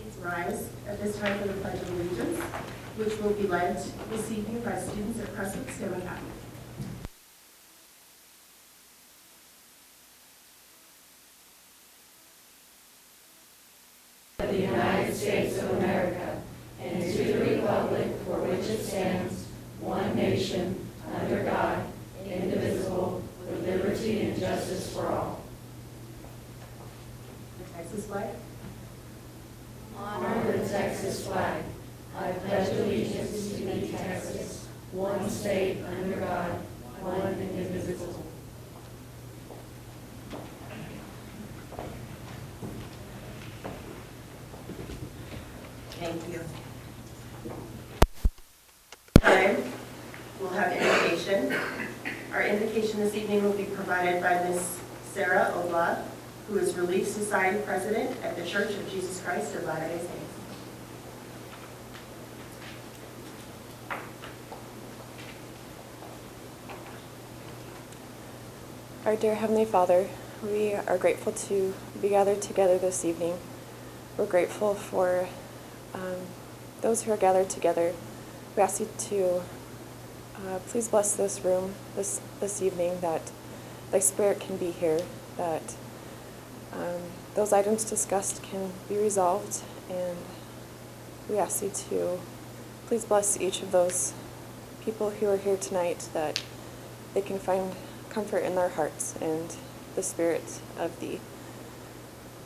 Please rise at this time for the Pledge of Allegiance, which will be led this evening by students at Crestwood STEM Academy. Of the United States of America, and to the republic for which it stands, one nation, under God, indivisible, with liberty and justice for all. The Texas flag. Honor the Texas flag. I pledge allegiance to thee, Texas, one state under God, one and indivisible. Thank you. Time, we'll have invocation. Our invocation this evening will be provided by Ms. Sarah Oblad, who is Relief Society President at the Church of Jesus Christ of Latter-day Saints. Our dear Heavenly Father, we are grateful to be gathered together this evening. We're grateful for those who are gathered together. We ask you to please bless this room this evening, that thy Spirit can be here, that those items discussed can be resolved, and we ask you to please bless each of those people who are here tonight, that they can find comfort in their hearts and the Spirit of thee.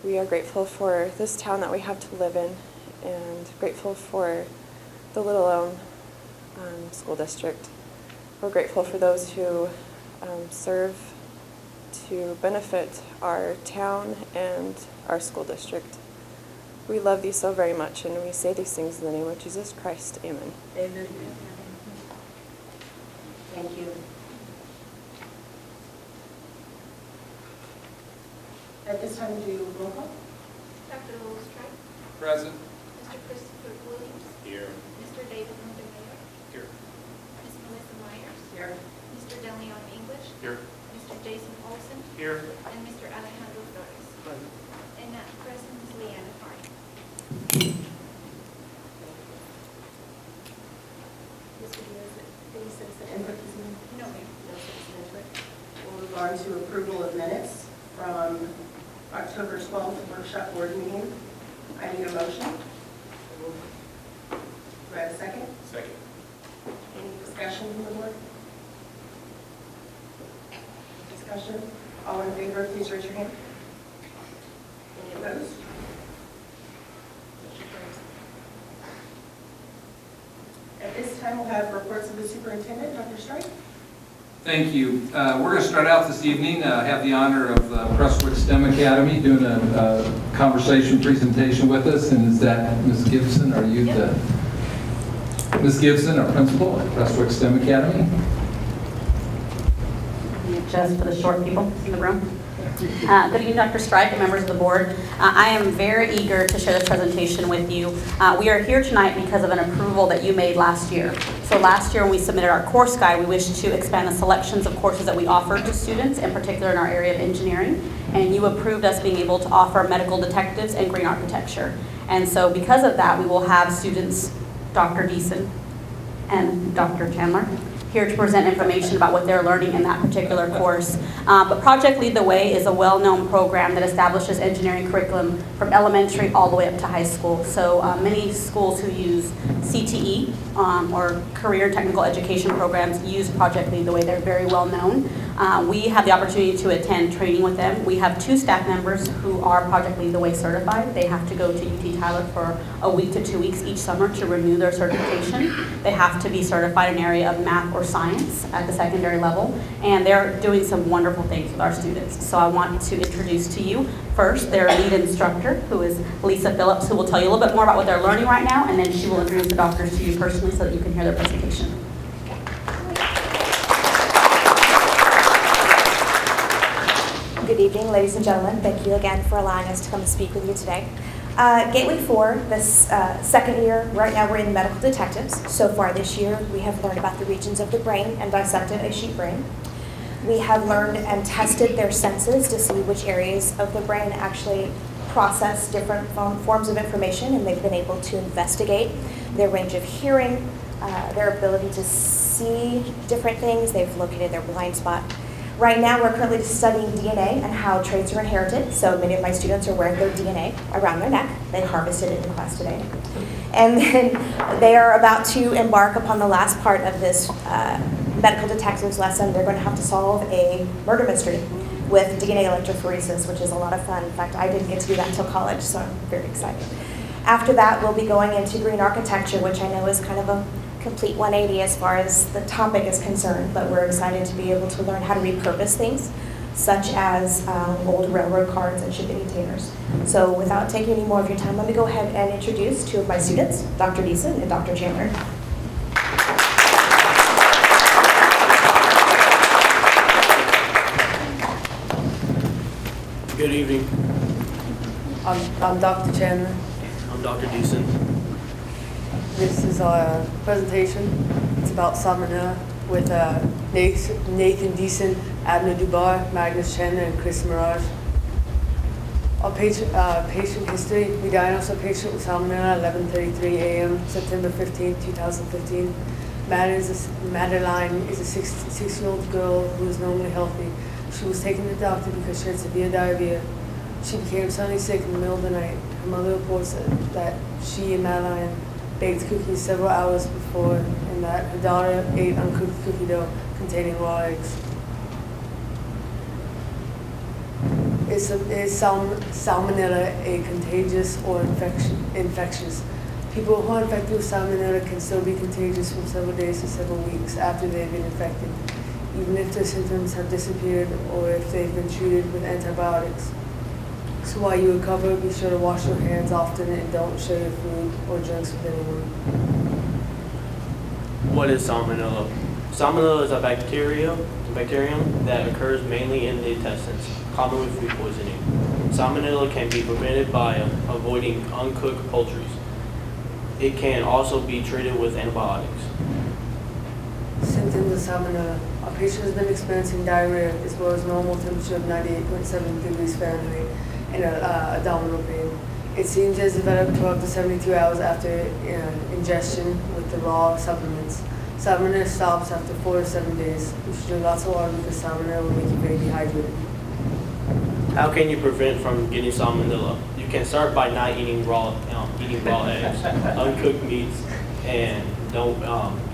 We are grateful for this town that we have to live in, and grateful for the Little Elm School District. We're grateful for those who serve to benefit our town and our school district. We love thee so very much, and we say these things in the name of Jesus Christ. Amen. Amen. Thank you. At this time, we'll do roll call. Dr. Lewis Tribe. Present. Mr. Christopher Williams. Here. Mr. David Montemayor. Here. Ms. Melissa Myers. Here. Mr. DeLeon English. Here. Mr. Jason Olson. Here. And Mr. Alejandro Flores. Present. And not present is Leanna Hart. Mr. Diaz, any citizen input this evening? No, ma'am. No citizen input. We'll move on to approval of minutes from October 12th workshop board meeting. I need a motion. Do I have a second? Second. Any discussion from the board? Discussion? All in favor, please raise your hand. Any opposed? Motion carries. At this time, we'll have reports of the superintendent, Dr. Strike. Thank you. We're going to start out this evening. I have the honor of Crestwood STEM Academy doing a conversation presentation with us, and is that Ms. Gibson? Are you the Ms. Gibson, our principal at Crestwood STEM Academy? Just for the short people in the room. Good evening, Dr. Strike and members of the board. I am very eager to share this presentation with you. We are here tonight because of an approval that you made last year. So last year when we submitted our course guide, we wished to expand the selections of courses that we offered to students, in particular in our area of engineering. And you approved us being able to offer medical detectives and green architecture. And so because of that, we will have students, Dr. Deason and Dr. Chandler, here to present information about what they're learning in that particular course. But Project Lead the Way is a well-known program that establishes engineering curriculum from elementary all the way up to high school. So many schools who use CTE or career technical education programs use Project Lead the Way. They're very well known. We have the opportunity to attend training with them. We have 2 staff members who are Project Lead the Way certified. They have to go to UT Tyler for a week to 2 weeks each summer to renew their certification. They have to be certified in an area of math or science at the secondary level, and they're doing some wonderful things with our students. So I want to introduce to you first their lead instructor, who is Lisa Phillips, who will tell you a little bit more about what they're learning right now, and then she will introduce the doctors to you personally so that you can hear their presentation. Good evening, ladies and gentlemen. Thank you again for allowing us to come and speak with you today. Gateway 4, this second year, right now we're in medical detectives. So far this year, we have learned about the regions of the brain and dissected a sheep brain. We have learned and tested their senses to see which areas of the brain actually process different forms of information, and they've been able to investigate their range of hearing, their ability to see different things. They've located their blind spot. Right now, we're currently studying DNA and how traits are inherited. So many of my students are wearing their DNA around their neck. They harvested it in class today. And then they are about to embark upon the last part of this medical detectives lesson. They're going to have to solve a murder mystery with DNA electrophoresis, which is a lot of fun. In fact, I didn't get to do that until college, so I'm very excited. After that, we'll be going into green architecture, which I know is kind of a complete 180 as far as the topic is concerned, but we're excited to be able to learn how to repurpose things, such as old railroad cars and shipping containers. So without taking any more of your time, let me go ahead and introduce two of my students, Dr. Deason and Dr. Chandler. Good evening. I'm Dr. Chandler. I'm Dr. Deason. This is our presentation. It's about salmonella with Nathan Deason, Abner Dubar, Magnus Chandler, and Chris Mirage. Our patient history: we diagnosed a patient with salmonella at 11:33 a.m. September 15, 2015. Madeline is a 6-year-old girl who is normally healthy. She was taken to the doctor because she had severe diarrhea. She became suddenly sick in the middle of the night. Her mother reports that she and Madeline baked cookies several hours before, and that her daughter ate uncooked cookie dough containing raw eggs. Is salmonella a contagious or infectious? People who are infected with salmonella can still be contagious from several days to several weeks after they've been infected, even if their symptoms have disappeared or if they've been treated with antibiotics. So while you recover, be sure to wash your hands often and don't share your food or drinks with anyone. What is salmonella? Salmonella is a bacterium that occurs mainly in the intestines, common with food poisoning. Salmonella can be prevented by avoiding uncooked poultry. It can also be treated with antibiotics. Symptoms of salmonella. Our patient has been experiencing diarrhea as well as normal temperature of 98.7 degrees Fahrenheit and abdominal pain. It seems as developed 12 to 72 hours after ingestion with the raw supplements. Salmonella stops after 4 to 7 days. You should drink lots of water because salmonella will make you very dehydrated. How can you prevent from getting salmonella? You can start by not eating raw eggs, uncooked meats, and don't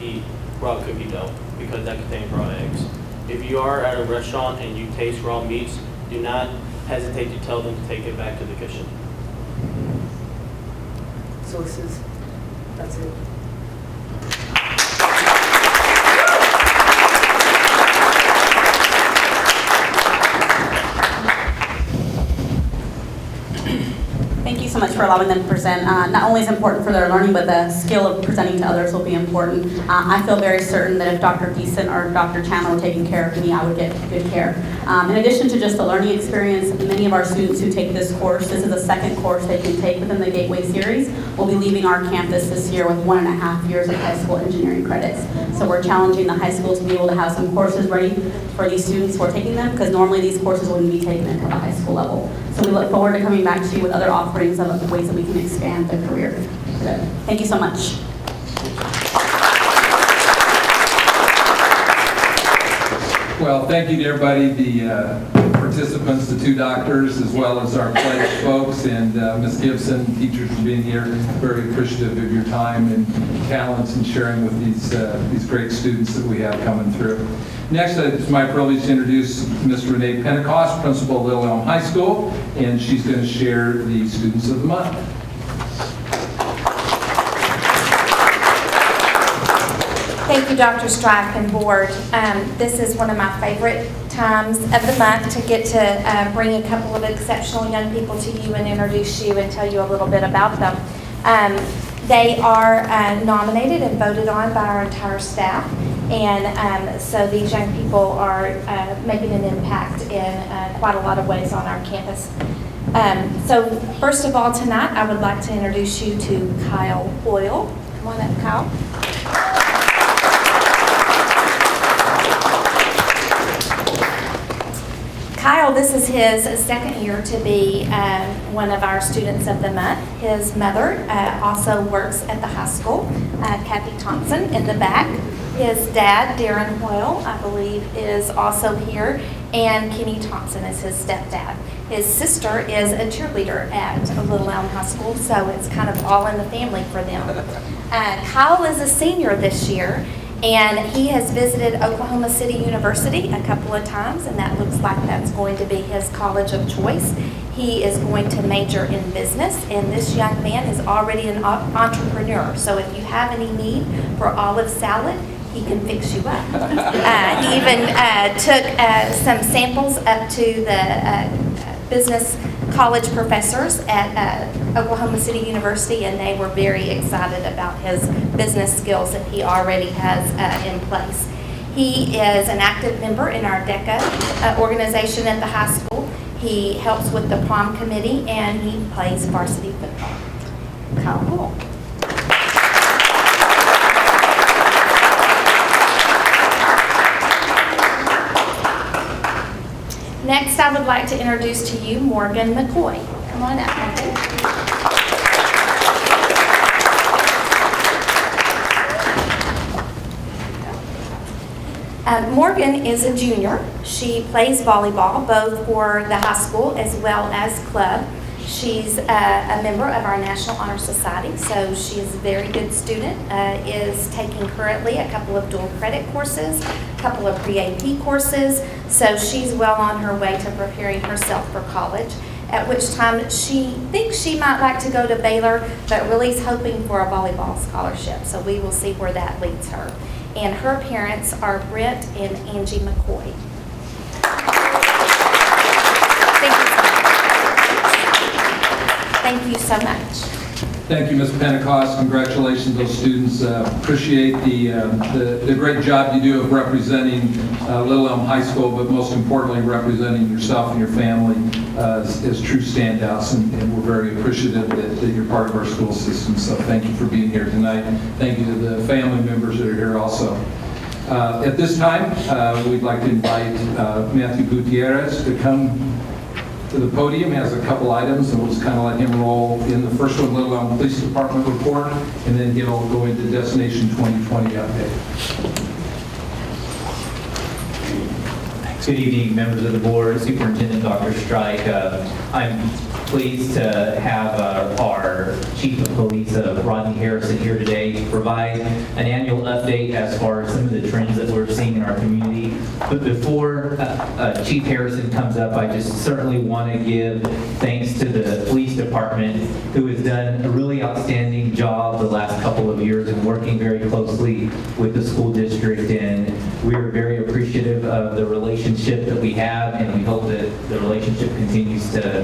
eat raw cookie dough because that contains raw eggs. If you are at a restaurant and you taste raw meats, do not hesitate to tell them to take it back to the kitchen. Sources. That's it. Thank you so much for allowing them to present. Not only is it important for their learning, but the skill of presenting to others will be important. I feel very certain that if Dr. Deason or Dr. Chandler were taking care of me, I would get good care. In addition to just the learning experience, many of our students who take this course, this is the second course they can take within the Gateway series, will be leaving our campus this year with 1.5 years of high school engineering credits. So we're challenging the high school to be able to have some courses ready for these students who are taking them, because normally these courses wouldn't be taken until the high school level. So we look forward to coming back to you with other offerings of ways that we can expand their career. Thank you so much. Well, thank you to everybody, the participants, the two doctors, as well as our pledge folks, and Ms. Gibson, teachers for being here. Very appreciative of your time and talents and sharing with these great students that we have coming through. Next, it's my privilege to introduce Ms. Renee Pentecost, principal of Little Elm High School, and she's going to share the Students of the Month. Thank you, Dr. Strife and board. This is one of my favorite times of the month to get to bring a couple of exceptional young people to you and introduce you and tell you a little bit about them. They are nominated and voted on by our entire staff, and so these young people are making an impact in quite a lot of ways on our campus. So first of all, tonight I would like to introduce you to Kyle Boyle. Come on up, Kyle. Kyle, this is his second year to be one of our Students of the Month. His mother also works at the high school, Kathy Thompson in the back. His dad, Darren Hoyle, I believe, is also here, and Kenny Thompson is his stepdad. His sister is a cheerleader at Little Elm High School, so it's kind of all in the family for them. Kyle is a senior this year, and he has visited Oklahoma City University a couple of times, and that looks like that's going to be his college of choice. He is going to major in business, and this young man is already an entrepreneur. So if you have any need for olive salad, he can fix you up. He even took some samples up to the business college professors at Oklahoma City University, and they were very excited about his business skills that he already has in place. He is an active member in our DECA organization at the high school. He helps with the prom committee, and he plays varsity football. Kyle Hall. Next, I would like to introduce to you Morgan McCoy. Come on up, Morgan. Morgan is a junior. She plays volleyball both for the high school as well as club. She's a member of our National Honor Society, so she is a very good student, is taking currently a couple of dual credit courses, a couple of pre-AP courses, so she's well on her way to preparing herself for college, at which time she thinks she might like to go to Baylor, but really is hoping for a volleyball scholarship, so we will see where that leads her. And her parents are Brent and Angie McCoy. Thank you so much. Thank you, Ms. Pentecost. Congratulations to those students. Appreciate the great job you do of representing Little Elm High School, but most importantly, representing yourself and your family as true standouts, and we're very appreciative that you're part of our school system. So thank you for being here tonight. Thank you to the family members that are here also. At this time, we'd like to invite Matthew Gutierrez to come to the podium. Has a couple items, and we'll just kind of let him roll in. The first one, Little Elm Police Department report, and then he'll go into Destination 2020 update. Good evening, members of the board, Superintendent Dr. Strike. I'm pleased to have our Chief of Police, Rodney Harrison, here today to provide an annual update as far as some of the trends that we're seeing in our community. But before Chief Harrison comes up, I just certainly want to give thanks to the police department, who has done a really outstanding job the last couple of years in working very closely with the school district, and we are very appreciative of the relationship that we have, and we hope that the relationship continues to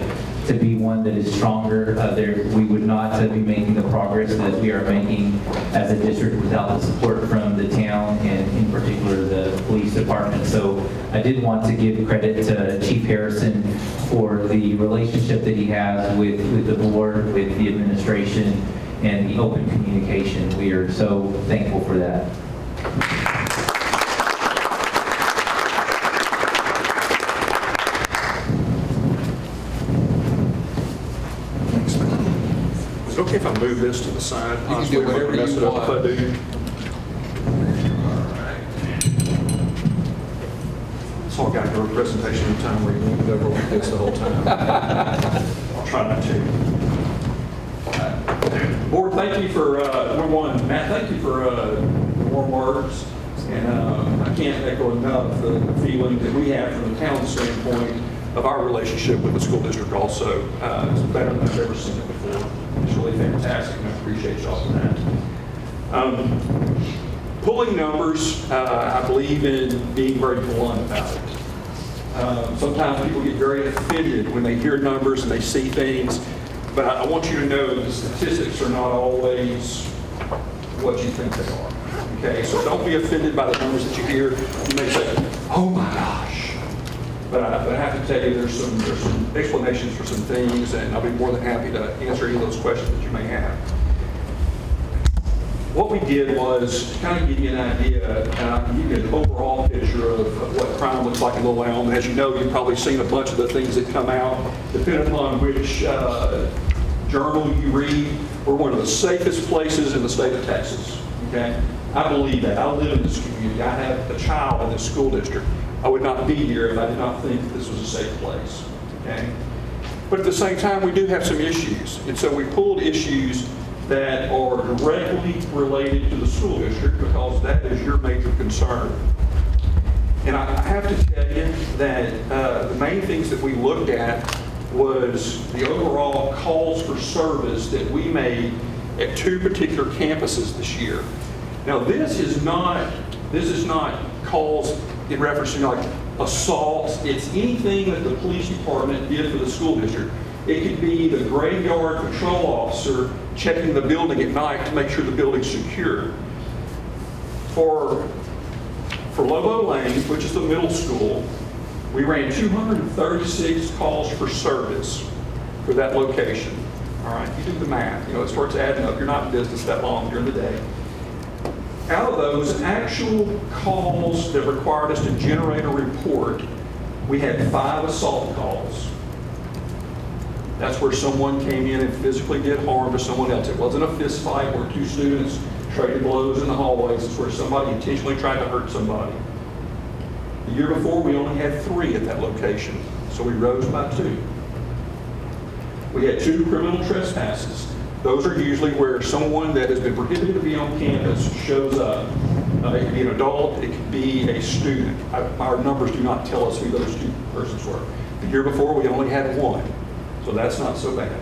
be one that is stronger. We would not be making the progress that we are making as a district without the support from the town, and in particular the police department. So I did want to give credit to Chief Harrison for the relationship that he has with the board, with the administration, and the open communication. We are so thankful for that. Is it okay if I move this to the side? You can do whatever you want. If I do. So I got to do a presentation in time where you won't go over like this the whole time. I'll try not to. Board, thank you for, number one, Matt, thank you for warm words. And I can't echo enough the feeling that we have from the town standpoint of our relationship with the school district also. It's better than I've ever seen it before. It's really fantastic, and I appreciate y'all for that. Pulling numbers, I believe in being very blunt about it. Sometimes people get very offended when they hear numbers and they see things, but I want you to know the statistics are not always what you think they are. Okay, so don't be offended by the numbers that you hear. You may say, oh my gosh. But I have to tell you, there's some explanations for some things, and I'll be more than happy to answer any of those questions that you may have. what we did was to kind of give you an idea, give you an overall picture of what crime looks like in Little Elm. As you know, you've probably seen a bunch of the things that come out, depending upon which journal you read. We're one of the safest places in the state of Texas, okay? I believe that. I live in this community. I have a child in this school district. I would not be here if I did not think this was a safe place, okay? But at the same time, we do have some issues. And so we pulled issues that are directly related to the school district because that is your major concern. And I have to tell you that the main things that we looked at was the overall calls for service that we made at 2 particular campuses this year. Now this is not calls in reference to like assaults. It's anything that the police department did for the school district. It could be the graveyard patrol officer checking the building at night to make sure the building's secure. For Lobo Lane, which is the middle school, we ran 236 calls for service for that location. All right, you do the math. You know, it starts adding up. You're not in business that long during the day. Out of those actual calls that required us to generate a report, we had 5 assault calls. That's where someone came in and physically did harm to someone else. It wasn't a fist fight where 2 students traded blows in the hallways. It's where somebody intentionally tried to hurt somebody. The year before, we only had 3 at that location, so we rose by 2. We had 2 criminal trespasses. Those are usually where someone that has been prohibited to be on campus shows up. It could be an adult, it could be a student. Our numbers do not tell us who those 2 persons were. The year before, we only had 1, so that's not so bad.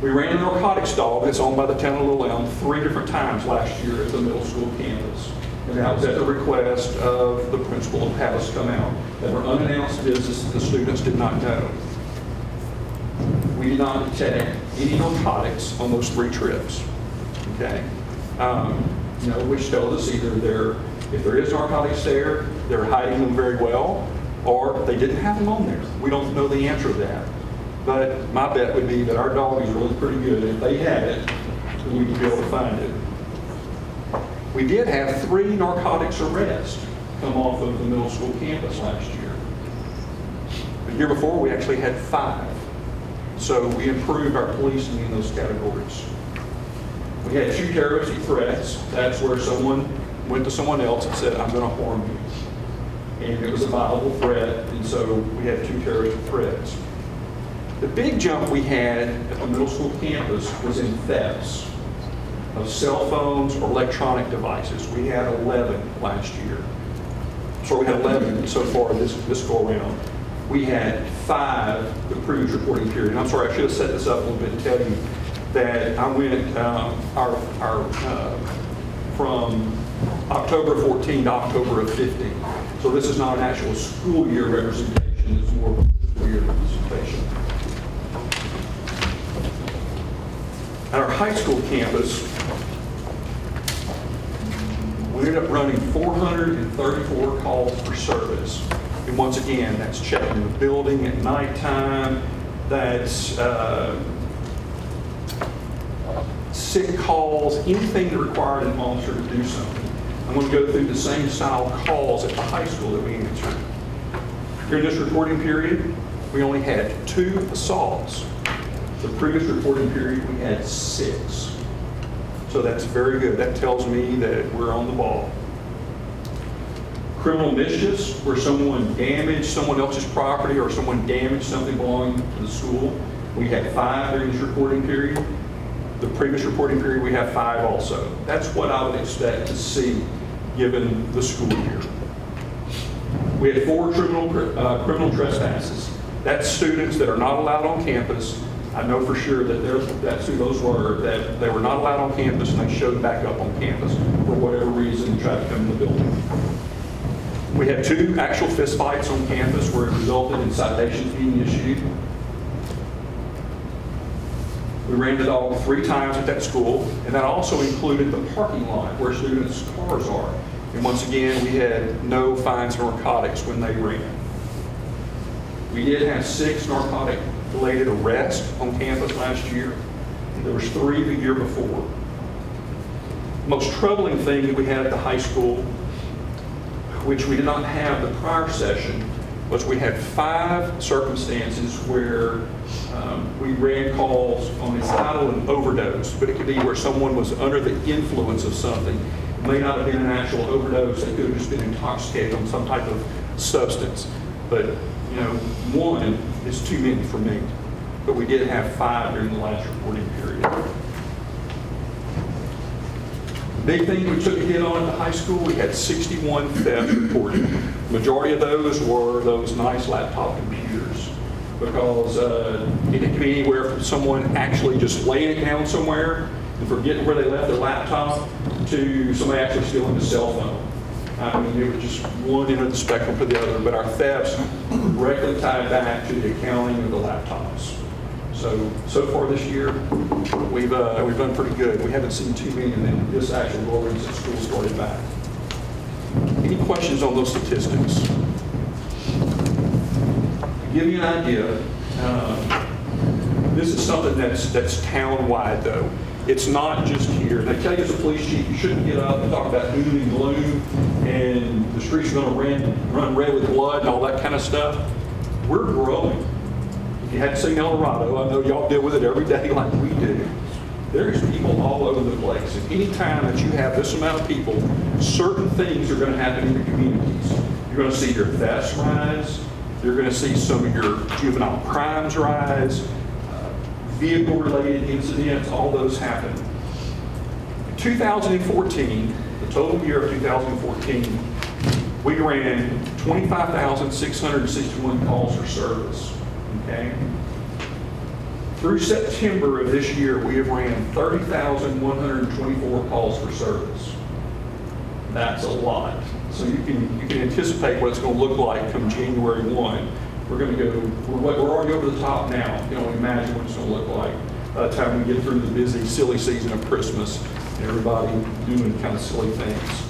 We ran a narcotics dog that's owned by the town of Little Elm 3 different times last year at the middle school campus. And that was at the request of the principal to have us come out. That were unannounced visits that the students did not know. We did not detect any narcotics on those 3 trips, okay? Which tells us either if there is narcotics there, they're hiding them very well, or they didn't have them on there. We don't know the answer to that. But my bet would be that our dog is really pretty good. If they had it, then we would be able to find it. We did have 3 narcotics arrests come off of the middle school campus last year. The year before, we actually had 5. So we improved our policing in those categories. We had 2 terroristic threats. That's where someone went to someone else and said, I'm going to harm you. And it was a viable threat, and so we had 2 terroristic threats. The big jump we had at the middle school campus was in thefts of cell phones or electronic devices. We had 11 last year. So we had 11 so far this go around. We had 5 the previous reporting period. And I'm sorry, I should have set this up a little bit to tell you that I went from October 14 to October of 15. So this is not an actual school year representation, it's more of a fiscal year representation. At our high school campus, we ended up running 434 calls for service. And once again, that's checking the building at nighttime, that's sick calls, anything that required an officer to do something. I'm going to go through the same style calls at the high school that we answered. During this reporting period, we only had 2 assaults. The previous reporting period, we had 6. So that's very good. That tells me that we're on the ball. Criminal mischiefs, where someone damaged someone else's property or someone damaged something belonging to the school, we had 5 during this reporting period. The previous reporting period, we have 5 also. That's what I would expect to see given the school year. We had 4 criminal trespasses. That's students that are not allowed on campus. I know for sure that that's who those were, that they were not allowed on campus and they showed back up on campus for whatever reason and tried to come in the building. We had 2 actual fist fights on campus where it resulted in citations being issued. We ran the dog 3 times at that school, and that also included the parking lot where students' cars are. And once again, we had no fines for narcotics when they ran. We did have 6 narcotic-related arrests on campus last year. There was 3 the year before. most troubling thing that we had at the high school, which we did not have the prior session, was we had 5 circumstances where we ran calls on a title and overdose, but it could be where someone was under the influence of something. It may not have been an actual overdose, they could have just been intoxicated on some type of substance. But, you know, 1 is too many for me. But we did have 5 during the last reporting period. Big thing we took a hit on at the high school, we had 61 thefts reported. Majority of those were those nice laptop computers, because it could be anywhere from someone actually just laying it down somewhere and forgetting where they left their laptop to somebody actually stealing a cell phone. I mean, it was just one end of the spectrum to the other, but our thefts directly tied back to the accounting of the laptops. So far this year, we've done pretty good. We haven't seen too many of them this actual rolling since school started back. Any questions on those statistics? To give you an idea, this is something that's town-wide though. It's not just here. They tell you as a police chief, you shouldn't get up and talk about doom and gloom and the streets are going to run red with blood and all that kind of stuff. We're growing. If you hadn't seen El Dorado, I know y'all deal with it every day like we do. There's people all over the place. And any time that you have this amount of people, certain things are going to happen in your communities. You're going to see your thefts rise. You're going to see some of your juvenile crimes rise. Vehicle-related incidents, all those happen. In 2014, the total year of 2014, we ran 25,661 calls for service. Okay? Through September of this year, we have ran 30,124 calls for service. That's a lot. So you can anticipate what it's going to look like come January 1. We're going to go, we're already over the top now. You can only imagine what it's going to look like by the time we get through the busy, silly season of Christmas and everybody doing kind of silly things.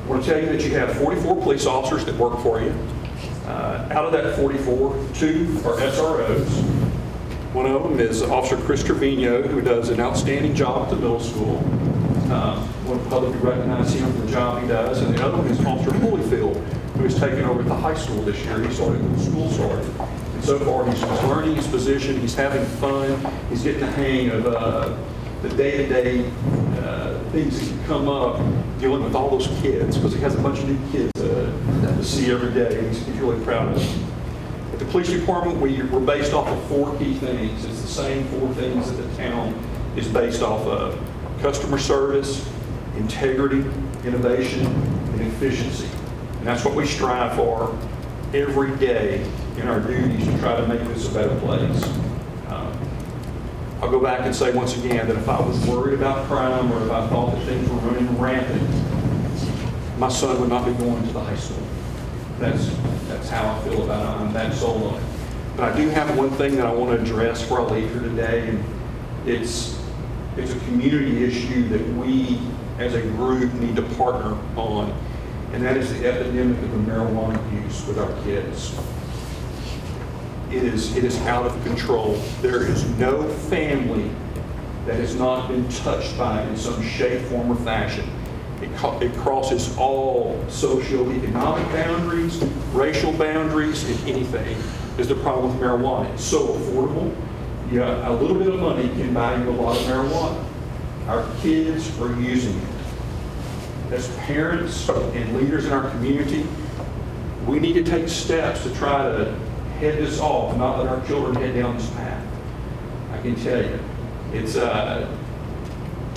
I want to tell you that you have 44 police officers that work for you. Out of that 44, 2 are SROs. One of them is Officer Chris Trevino, who does an outstanding job at the middle school. I want to publicly recognize him for the job he does. And the other one is Officer Holyfield, who has taken over at the high school this year. He started when the school started. And so far, he's learning his position. He's having fun. He's getting the hang of the day-to-day things that can come up dealing with all those kids, because he has a bunch of new kids to see every day. He's really proud of them. At the police department, we're based off of 4 key things. It's the same 4 things that the town is based off of: customer service, integrity, innovation, and efficiency. And that's what we strive for every day in our duties to try to make this a better place. I'll go back and say once again that if I was worried about crime or if I thought that things were running rampant, my son would not be going to the high school. That's how I feel about it. I'm that sold on it. But I do have one thing that I want to address before I leave here today, and it's a community issue that we as a group need to partner on, and that is the epidemic of the marijuana use with our kids. It is out of control. There is no family that has not been touched by it in some shape, form, or fashion. It crosses all socioeconomic boundaries, racial boundaries, and anything is the problem with marijuana. It's so affordable. Yeah, a little bit of money can buy you a lot of marijuana. Our kids are using it. As parents and leaders in our community, we need to take steps to try to head this off, not let our children head down this path. I can tell you, it's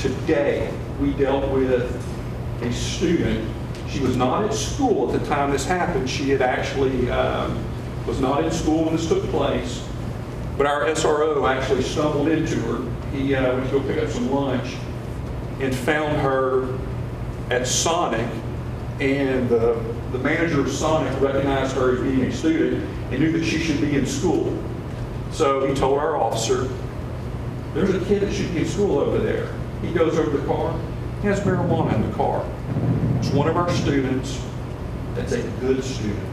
today we dealt with a student. She was not at school at the time this happened. She had actually was not in school when this took place, but our SRO actually stumbled into her. He went to go pick up some lunch and found her at Sonic, and the manager of Sonic recognized her as being a student and knew that she should be in school. So he told our officer, there's a kid that should be in school over there. He goes over to the car, he has marijuana in the car. It's one of our students that's a good student,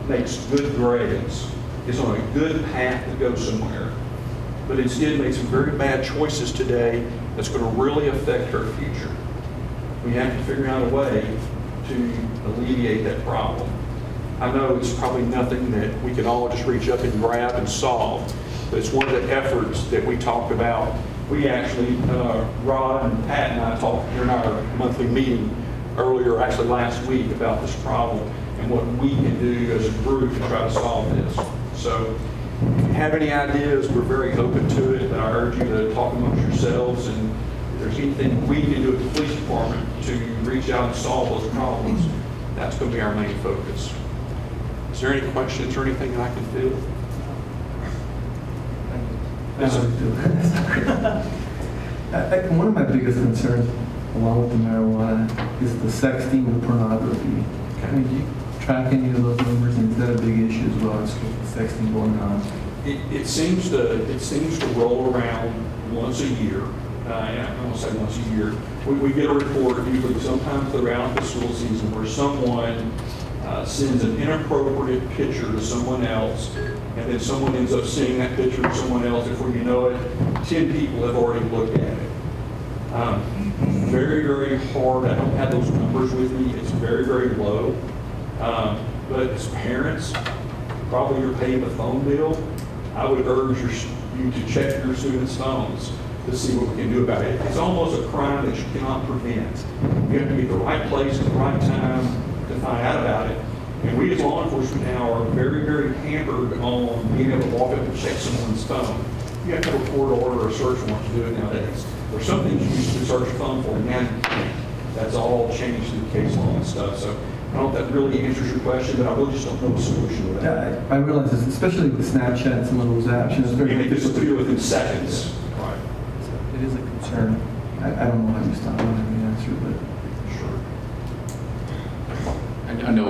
makes good grades, is on a good path to go somewhere, but instead made some very bad choices today that's going to really affect her future. We have to figure out a way to alleviate that problem. I know it's probably nothing that we can all just reach up and grab and solve, but it's one of the efforts that we talked about. We actually, Rod and Pat and I talked during our monthly meeting earlier, actually last week, about this problem and what we can do as a group to try to solve this. So if you have any ideas, we're very open to it, but I urge you to talk amongst yourselves, and if there's anything we can do at the police department to reach out and solve those problems, that's going to be our main focus. Is there any questions or anything that I can field? One of my biggest concerns, along with the marijuana, is the sexting and pornography. I mean, do you track any of those numbers, and is that a big issue as well as sexting going on? It seems to roll around once a year. I won't say once a year. We get a report usually sometime throughout the school season where someone sends an inappropriate picture to someone else, and then someone ends up seeing that picture to someone else. Before you know it, 10 people have already looked at it. Very, very hard. I don't have those numbers with me. It's very, very low. But as parents, probably you're paying the phone bill, I would urge you to check your students' phones to see what we can do about it. It's almost a crime that you cannot prevent. You have to be at the right place at the right time to find out about it. And we as law enforcement now are very, very hampered on being able to walk up and check someone's phone. You have to have a court order or a search warrant to do it nowadays. There's some things you used to search a phone for, and now that's all changed through case law and stuff. So I don't know if that really answers your question, but I really just don't know the solution to that. Yeah, I realize this, especially with Snapchat and some of those apps. It's very And it difficult. disappear within seconds. Right. It is a concern. I don't know how you stop. I don't have the answer, but Sure. I know,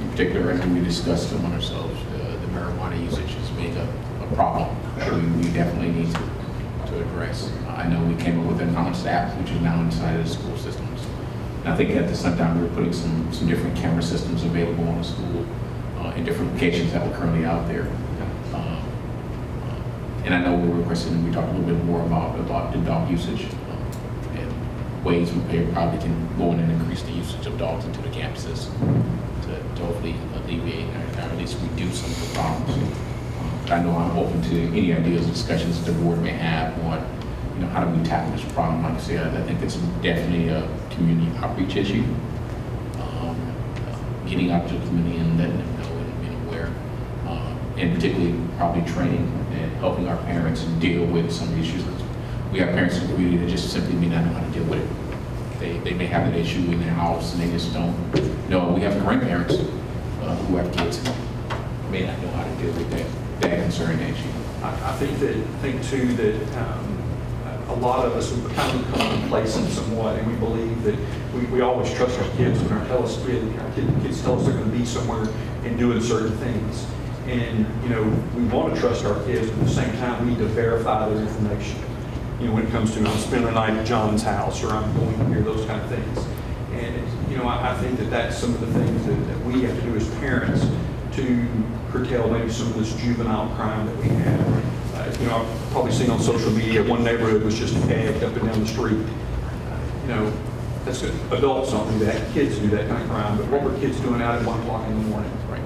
in particular, as we discussed among ourselves, the marijuana usage is being a problem. We definitely need to address. I know we came up with an announced app, which is now inside of the school systems. And I think at the same time, we're putting some different camera systems available on the school in different locations that are currently out there. And I know we're requesting, we talked a little bit more about the dog usage and ways we probably can go in and increase the usage of dogs into the campuses to hopefully alleviate or at least reduce some of the problems. But I know I'm open to any ideas or discussions that the board may have on, how do we tackle this problem. Like I said, I think it's definitely a community outreach issue. Getting out to the community and letting them know and being aware. And particularly probably training and helping our parents deal with some of the issues. We have parents in the community that just simply may not know how to deal with it. They may have that issue in their house and they just don't know. We have grandparents who have kids who may not know how to deal with that concerning issue. I think too that a lot of us, we kind of become complacent somewhat, and we believe that we always trust our kids when our kids tell us they're going to be somewhere and doing certain things. And, we want to trust our kids, but at the same time, we need to verify their information. When it comes to, I'm spending the night at John's house, or I'm going here, those kind of things. And, I think that that's some of the things that we have to do as parents to curtail maybe some of this juvenile crime that we have. I've probably seen on social media, one neighborhood was just egged up and down the street. That's good. Adults don't do that. Kids do that kind of crime. But what were kids doing out at 1 o'clock in the morning? Right.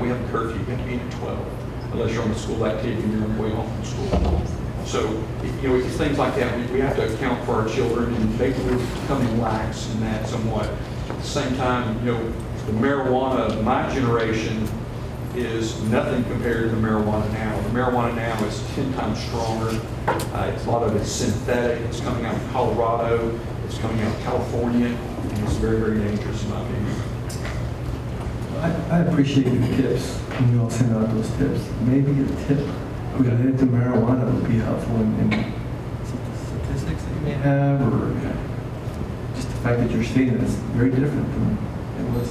We have a curfew. You have to be in at 12, unless you're on a school activity and you're on your way home from school. So, it's things like that. We have to account for our children, and maybe we're becoming lax in that somewhat. At the same time, the marijuana of my generation is nothing compared to the marijuana now. The marijuana now is 10 times stronger. A lot of it's synthetic. It's coming out of Colorado. It's coming out of California. And it's very, very dangerous in my opinion. I appreciate your tips. You all send out those tips. Maybe a tip related to marijuana would be helpful in statistics that you may have, or just the fact that you're stating it's very different than it was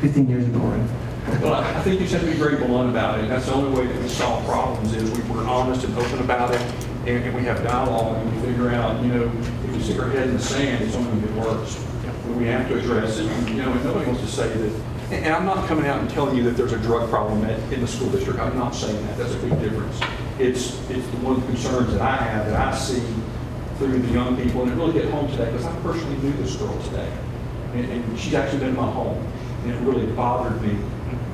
15 years ago, right? Well, I think you just have to be very blunt about it. That's the only way that we solve problems is we're honest and open about it, and we have dialogue, and we figure out, if we stick our head in the sand, it's only going to get worse. But we have to address it. And nobody wants to say that And I'm not coming out and telling you that there's a drug problem in the school district. I'm not saying that. That's a big difference. It's one of the concerns that I have, that I see through the young people, and it really hit home today because I personally knew this girl today, and she's actually been in my home, and it really bothered me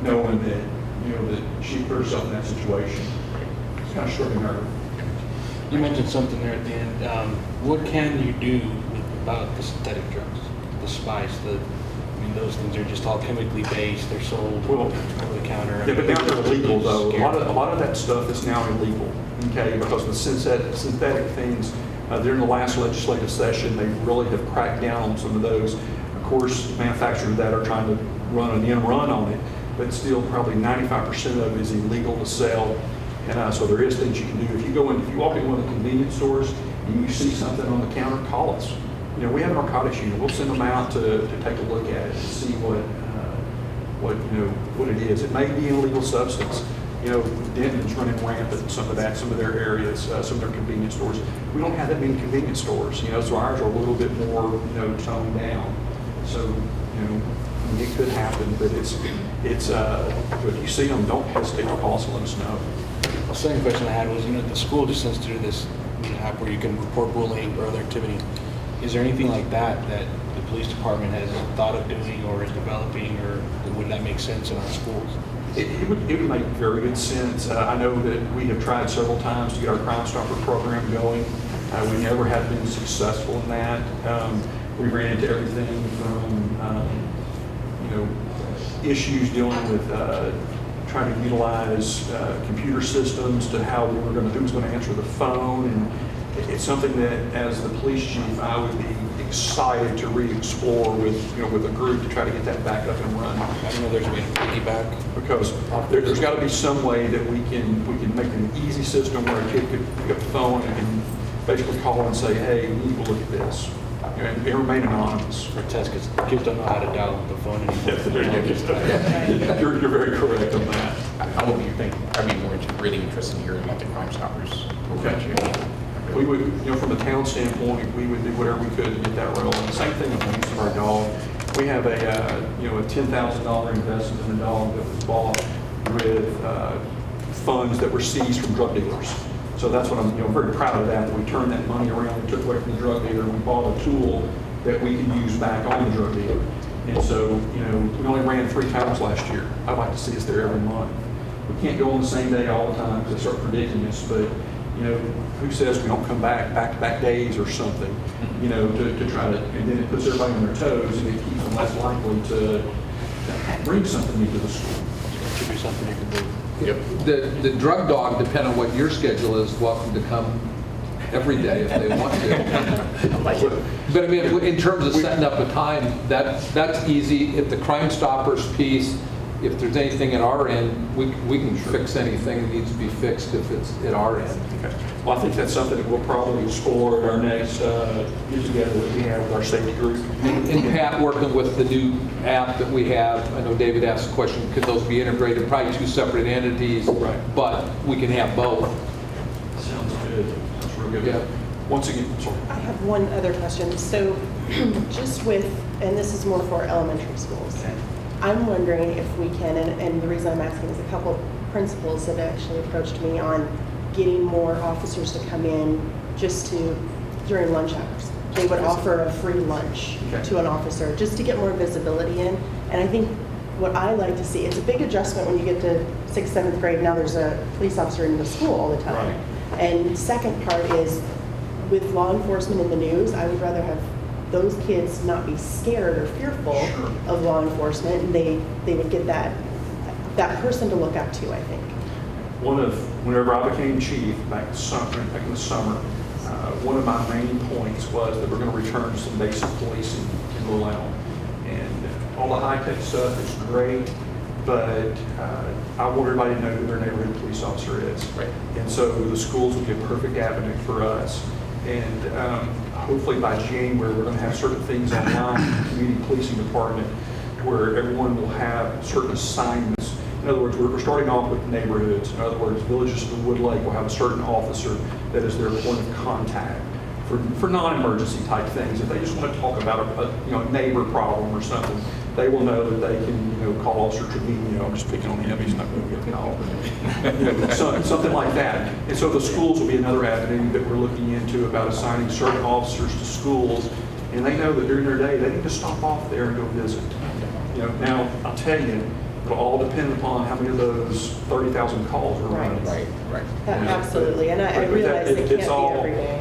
knowing that that she put herself in that situation. It's kind of struck a nerve. You mentioned something there at the end. What can you do about the synthetic drugs, the spice, those things are just all chemically based. They're sold over the counter. Yeah, but now they're illegal though. A lot of that stuff is now illegal. Okay, because the synthetic things. During the last legislative session, they really have cracked down on some of those. Of course, manufacturers that are trying to run an end run on it, but still probably 95% of it is illegal to sell. And so there is things you can do. If you walk in one of the convenience stores and you see something on the counter, call us. We have a narcotics unit. We'll send them out to take a look at it and see what it is. It may be an illegal substance. Denton's running rampant in some of their areas, some of their convenience stores. We don't have that many convenience stores, so ours are a little bit more, toned down. So, it could happen, but if you see them, don't hesitate to call us and let us know. The second question I had was, the school just sends through this app where you can report bullying or other activity. Is there anything like that the police department has thought of doing or is developing, or would that make sense in our schools? It would make very good sense. I know that we have tried several times to get our Crime Stopper program going. We never have been successful in that. We ran into everything from issues dealing with trying to utilize computer systems to who was going to answer the phone, and it's something that, as the police chief, I would be excited to re-explore with a group to try to get that back up and running. I don't know there's a way to piggyback. Because there's got to be some way that we can make an easy system where a kid could pick up the phone and can basically call and say, hey, we need to look at this. And remain anonymous. Or test, because kids don't know how to dial the phone anymore. You're very correct on that. I would be really interested in hearing about the Crime Stoppers. Okay. We would, from a town standpoint, we would do whatever we could to get that rolling. The same thing with the use of our dog. We have a $10,000 investment in a dog that was bought with funds that were seized from drug dealers. So that's what I'm very proud of that we turned that money around, we took away from the drug dealer, and we bought a tool that we can use back on the drug dealer. And so, we only ran 3 times last year. I'd like to see us there every month. We can't go on the same day all the time because they start predicting us, but who says we don't come back-to-back days or something, to try to, and then it puts everybody on their toes and it keeps them less likely to bring something into the school. It should be something you can do. Yep. The drug dog, depending on what your schedule is, welcome to come every day if they want to. But in terms of setting up a time, that's easy. If the Crime Stoppers piece, if there's anything at our end, we can fix anything that needs to be fixed if it's at our end. Okay. Well, I think that's something that we'll probably explore at our next get-together that we have with our safety group. And Pat, working with the new app that we have, I know David asked the question, could those be integrated? Probably 2 separate entities, right. But we can have both. Sounds good. Sounds real good. Yeah. Once again, sorry. I have one other question. So just with, and this is more for elementary schools, I'm wondering if we can, and the reason I'm asking is a couple of principals have actually approached me on getting more officers to come in during lunch hours. They would offer a free lunch to an officer just to get more visibility in. And I think what I like to see, it's a big adjustment when you get to 6th, 7th grade. Now there's a police officer in the school all the time. Right. And second part is with law enforcement in the news, I would rather have those kids not be scared or fearful of law enforcement, and they would get that person to look up to, I think. Whenever I became chief back in the summer, one of my main points was that we're going to return to some basic policing in Little Elm. And all the high-tech stuff is great, but I want everybody to know who their neighborhood police officer is. Right. And so the schools will be a perfect avenue for us. And hopefully by January, we're going to have certain things online in the community policing department where everyone will have certain assignments. In other words, we're starting off with neighborhoods. In other words, Villages of Wood Lake will have a certain officer that is their point of contact for non-emergency type things. If they just want to talk about a neighbor problem or something, they will know that they can, call Officer Trevino. I'm just picking on him, he's not going to get called. Something like that. And so the schools will be another avenue that we're looking into about assigning certain officers to schools. And they know that during their day, they need to stop off there and go visit. Now, I'll tell you, it'll all depend upon how many of those 30,000 calls are running. Right. Absolutely, and I But realize it it's can't be all- every day.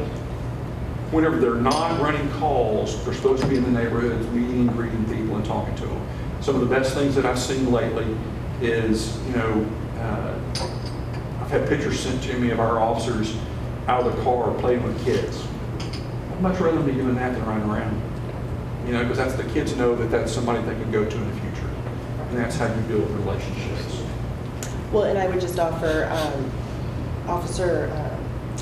Whenever they're not running calls, they're supposed to be in the neighborhoods, meeting and greeting people and talking to them. Some of the best things that I've seen lately is, I've had pictures sent to me of our officers out of the car playing with kids. I'd much rather be doing that than running around. Because that's the kids know that that's somebody they can go to in the future. And that's how you build relationships. Well, and I would just offer, Officer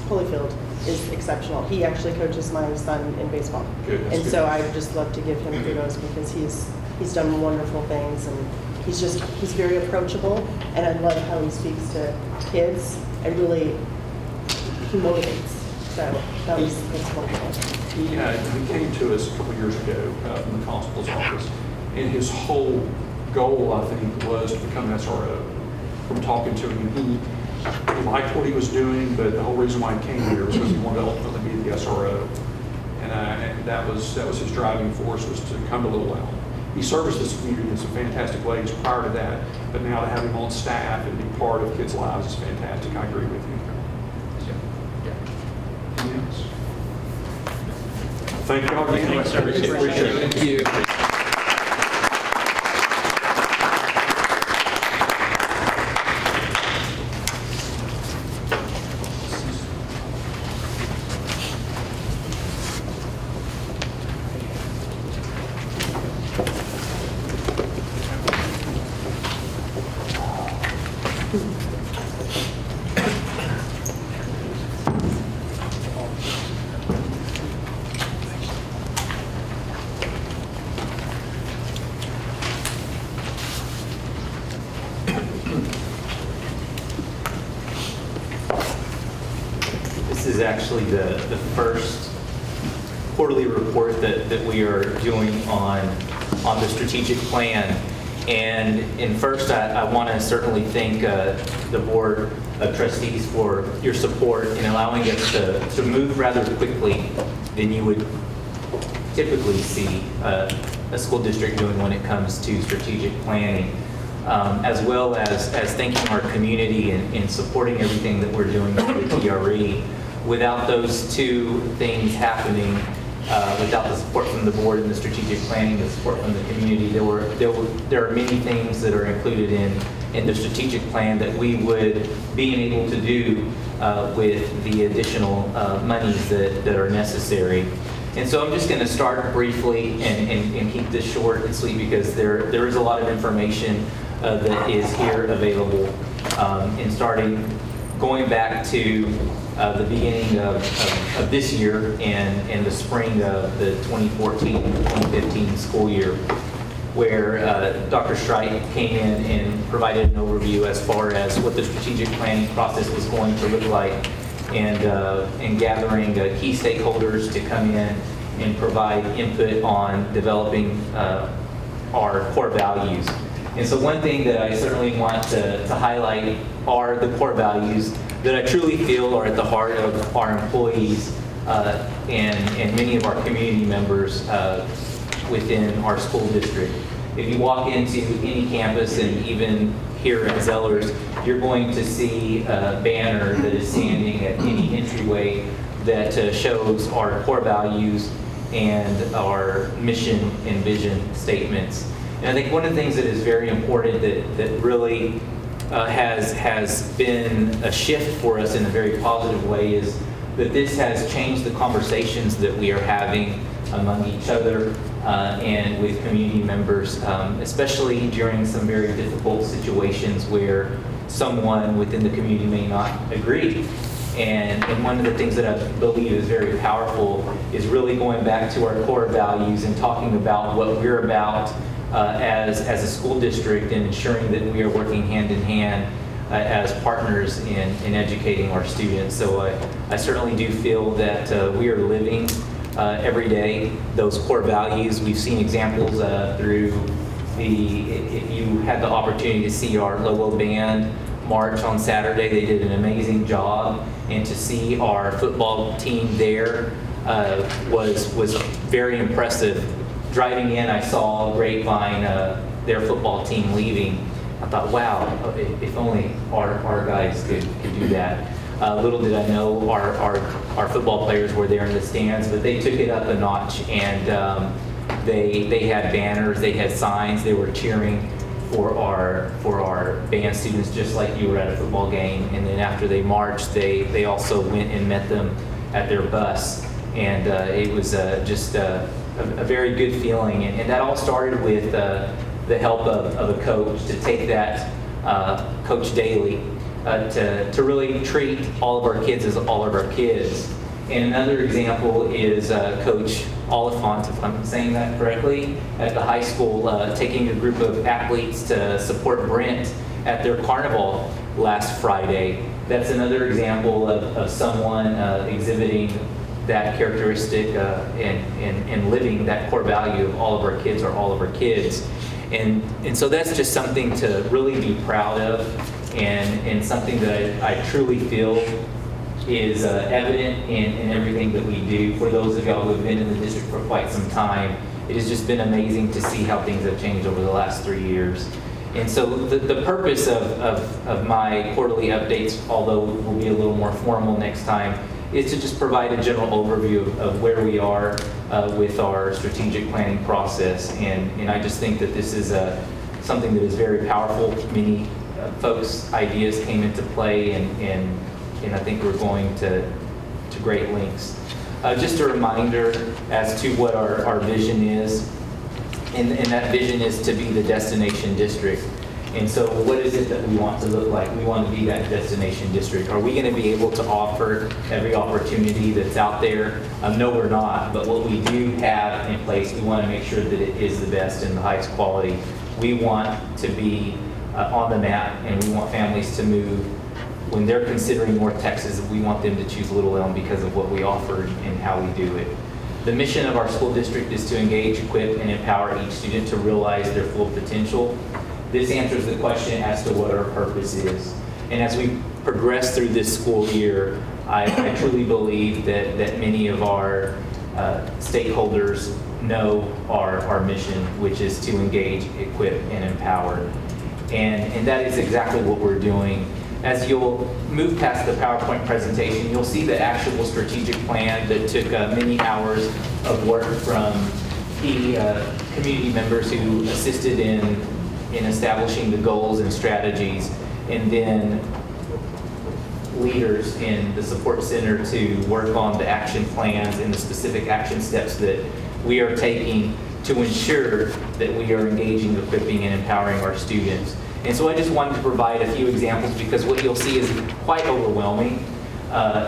Holyfield is exceptional. He actually coaches my son in baseball. Good, that's And good. so I would just love to give him kudos because he's done wonderful things, and he's very approachable, and I love how he speaks to kids, and really, he motivates. So that's wonderful. He came to us a couple years ago from the constable's office, and his whole goal, I think, was to become an SRO. From talking to him, he liked what he was doing, but the whole reason why he came here was because he wanted to ultimately be the SRO. And that was his driving force, was to come to Little Elm. He serviced this community in some fantastic ways prior to that, but now to have him on staff and be part of kids' lives is fantastic. I agree with you. Anything else? Thank you all again. Appreciate it. Thank you. This is actually the first quarterly report that we are doing on the strategic plan. And first, I want to certainly thank the Board of Trustees for your support in allowing us to move rather quickly than you would typically see a school district doing when it comes to strategic planning, as well as thanking our community in supporting everything that we're doing with the TRE. Without those two things happening, without the support from the board and the strategic planning, the support from the community, there are many things that are included in the strategic plan that we would be able to do with the additional monies that are necessary. And so I'm just going to start briefly and keep this short and sweet because there is a lot of information that is here available. And going back to the beginning of this year and the spring of the 2014-2015 school year, where Dr. Strike came in and provided an overview as far as what the strategic planning process was going to look like, and gathering key stakeholders to come in and provide input on developing our core values. And so one thing that I certainly want to highlight are the core values that I truly feel are at the heart of our employees and many of our community members within our school district. If you walk into any campus, and even here at Zellers, you're going to see a banner that is standing at any entryway that shows our core values and our mission and vision statements. And I think one of the things that is very important that really has been a shift for us in a very positive way is that this has changed the conversations that we are having among each other and with community members, especially during some very difficult situations where someone within the community may not agree. And one of the things that I believe is very powerful is really going back to our core values and talking about what we're about as a school district and ensuring that we are working hand in hand as partners in educating our students. So I certainly do feel that we are living every day those core values. We've seen examples through if you had the opportunity to see our Lobo Band march on Saturday, they did an amazing job. And to see our football team there was very impressive. Driving in, I saw Grapevine, their football team leaving. I thought, wow, if only our guys could do that. Little did I know our football players were there in the stands, but they took it up a notch, and they had banners, they had signs, they were cheering for our band students, just like you were at a football game. And then after they marched, they also went and met them at their bus, and it was just a very good feeling. And that all started with the help of a coach to take that, Coach Daly, to really treat all of our kids as all of our kids. And another example is Coach Oliphant, if I'm saying that correctly, at the high school, taking a group of athletes to support Brent at their carnival last Friday. That's another example of someone exhibiting that characteristic and living that core value of all of our kids are all of our kids. And so that's just something to really be proud of, and something that I truly feel is evident in everything that we do. For those of y'all who have been in the district for quite some time, it has just been amazing to see how things have changed over the last 3 years. And so the purpose of my quarterly updates, although will be a little more formal next time, is to just provide a general overview of where we are with our strategic planning process. And I just think that this is something that is very powerful. Many folks' ideas came into play, and I think we're going to great lengths. Just a reminder as to what our vision is, and that vision is to be the destination district. And so what is it that we want to look like? We want to be that destination district. Are we going to be able to offer every opportunity that's out there? No, we're not. But what we do have in place, we want to make sure that it is the best and the highest quality. We want to be on the map, and we want families to move. When they're considering North Texas, we want them to choose Little Elm because of what we offer and how we do it. The mission of our school district is to engage, equip, and empower each student to realize their full potential. This answers the question as to what our purpose is. And as we progress through this school year, I truly believe that many of our stakeholders know our mission, which is to engage, equip, and empower. And that is exactly what we're doing. As you'll move past the PowerPoint presentation, you'll see the actual strategic plan that took many hours of work from the community members who assisted in establishing the goals and strategies, and then leaders in the support center to work on the action plans and the specific action steps that we are taking to ensure that we are engaging, equipping, and empowering our students. And so I just wanted to provide a few examples, because what you'll see is quite overwhelming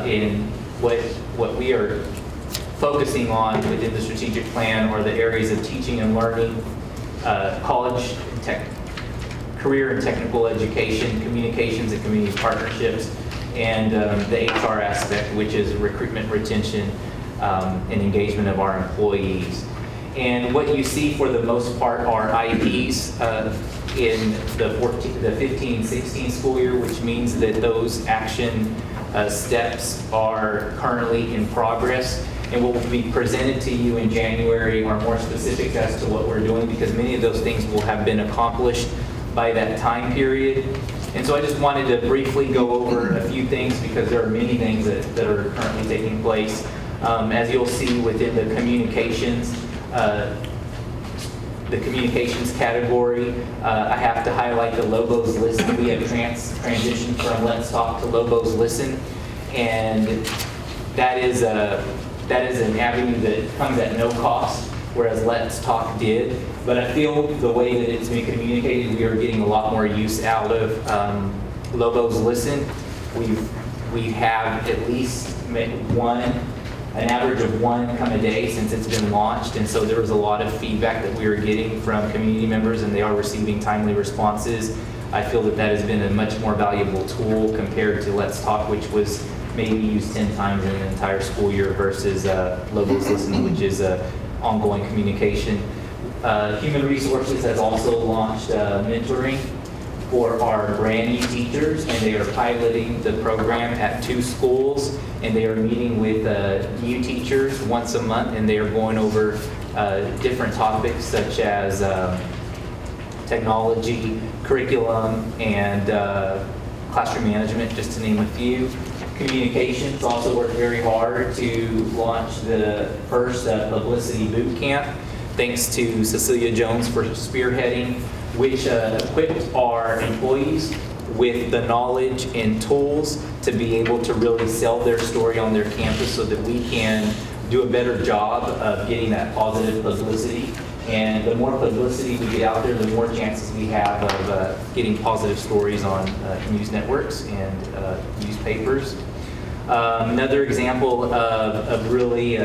in what we are focusing on within the strategic plan are the areas of teaching and learning, college, career and technical education, communications and community partnerships, and the HR aspect, which is recruitment, retention, and engagement of our employees. And what you see for the most part are IEPs in the 15-16 school year, which means that those action steps are currently in progress. And what will be presented to you in January are more specific as to what we're doing, because many of those things will have been accomplished by that time period. And so I just wanted to briefly go over a few things, because there are many things that are currently taking place. As you'll see within the communications category, I have to highlight the Lobos Listen. We have transitioned from Let's Talk to Lobos Listen, and that is an avenue that comes at no cost, whereas Let's Talk did. But I feel the way that it's been communicated, we are getting a lot more use out of Lobos Listen. We have at least an average of one come a day since it's been launched, and so there was a lot of feedback that we were getting from community members, and they are receiving timely responses. I feel that has been a much more valuable tool compared to Let's Talk, which was maybe used 10 times in an entire school year, versus Lobos Listen, which is ongoing communication. Human Resources has also launched mentoring for our brand new teachers, and they are piloting the program at 2 schools, and they are meeting with new teachers once a month, and they are going over different topics such as technology, curriculum, and classroom management, just to name a few. Communications also worked very hard to launch the first publicity boot camp, thanks to Cecilia Jones for spearheading, which equipped our employees with the knowledge and tools to be able to really sell their story on their campus so that we can do a better job of getting that positive publicity. And the more publicity we get out there, the more chances we have of getting positive stories on news networks and newspapers. Another example of really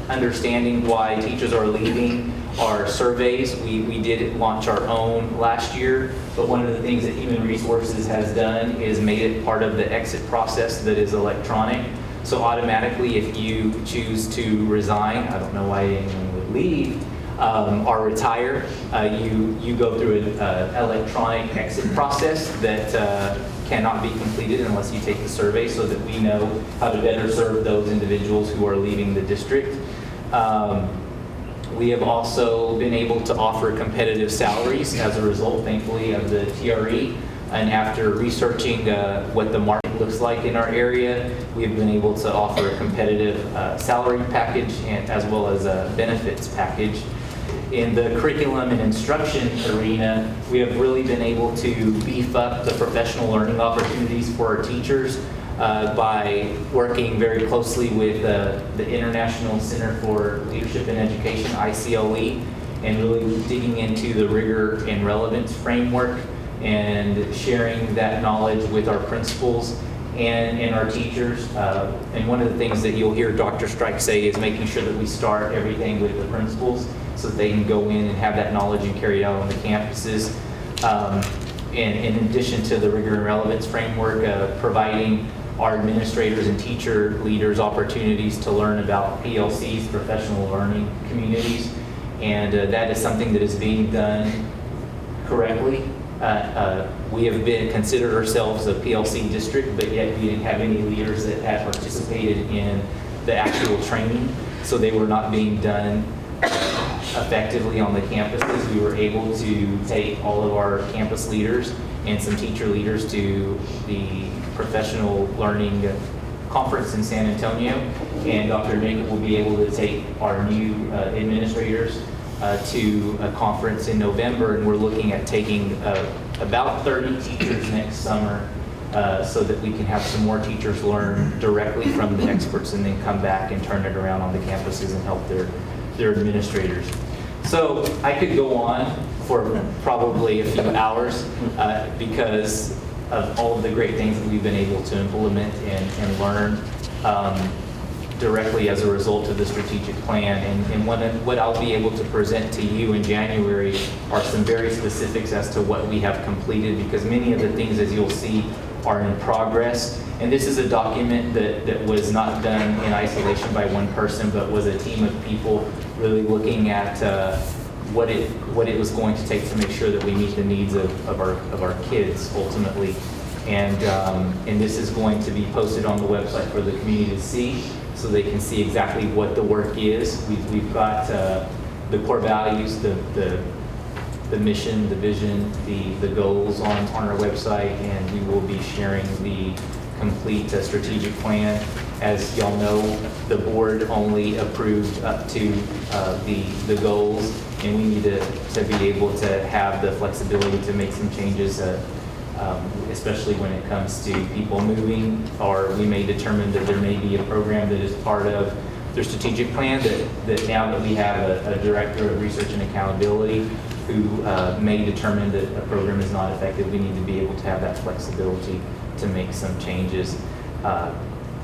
understanding why teachers are leaving are surveys. We did launch our own last year, but one of the things that Human Resources has done is made it part of the exit process that is electronic. So automatically, if you choose to resign, I don't know why anyone would leave, or retire, you go through an electronic exit process that cannot be completed unless you take the survey, so that we know how to better serve those individuals who are leaving the district. We have also been able to offer competitive salaries as a result, thankfully, of the TRE. And after researching what the market looks like in our area, we have been able to offer a competitive salary package and as well as a benefits package. In the curriculum and instruction arena, we have really been able to beef up the professional learning opportunities for our teachers by working very closely with the International Center for Leadership and Education, ICLE, and really digging into the rigor and relevance framework and sharing that knowledge with our principals and our teachers. And one of the things that you'll hear Dr. Strike say is making sure that we start everything with the principals so that they can go in and have that knowledge and carry it out on the campuses. And in addition to the rigor and relevance framework, providing our administrators and teacher leaders opportunities to learn about PLCs, professional learning communities. And that is something that is being done correctly. We have been considered ourselves a PLC district, but yet we didn't have any leaders that had participated in the actual training, so they were not being done effectively on the campuses. We were able to take all of our campus leaders and some teacher leaders to the professional learning conference in San Antonio, and Dr. Nick will be able to take our new administrators to a conference in November, and we're looking at taking about 30 teachers next summer so that we can have some more teachers learn directly from the experts and then come back and turn it around on the campuses and help their administrators. So I could go on for probably a few hours because of all of the great things that we've been able to implement and learn directly as a result of the strategic plan. And what I'll be able to present to you in January are some very specifics as to what we have completed, because many of the things, as you'll see, are in progress. And this is a document that was not done in isolation by one person, but was a team of people really looking at what it was going to take to make sure that we meet the needs of our kids ultimately. And this is going to be posted on the website for the community to see, so they can see exactly what the work is. We've got the core values, the mission, the vision, the goals on our website, and we will be sharing the complete strategic plan. As y'all know, the board only approved up to the goals, and we need to be able to have the flexibility to make some changes, especially when it comes to people moving, or we may determine that there may be a program that is part of their strategic plan that now that we have a director of research and accountability who may determine that a program is not effective, we need to be able to have that flexibility to make some changes.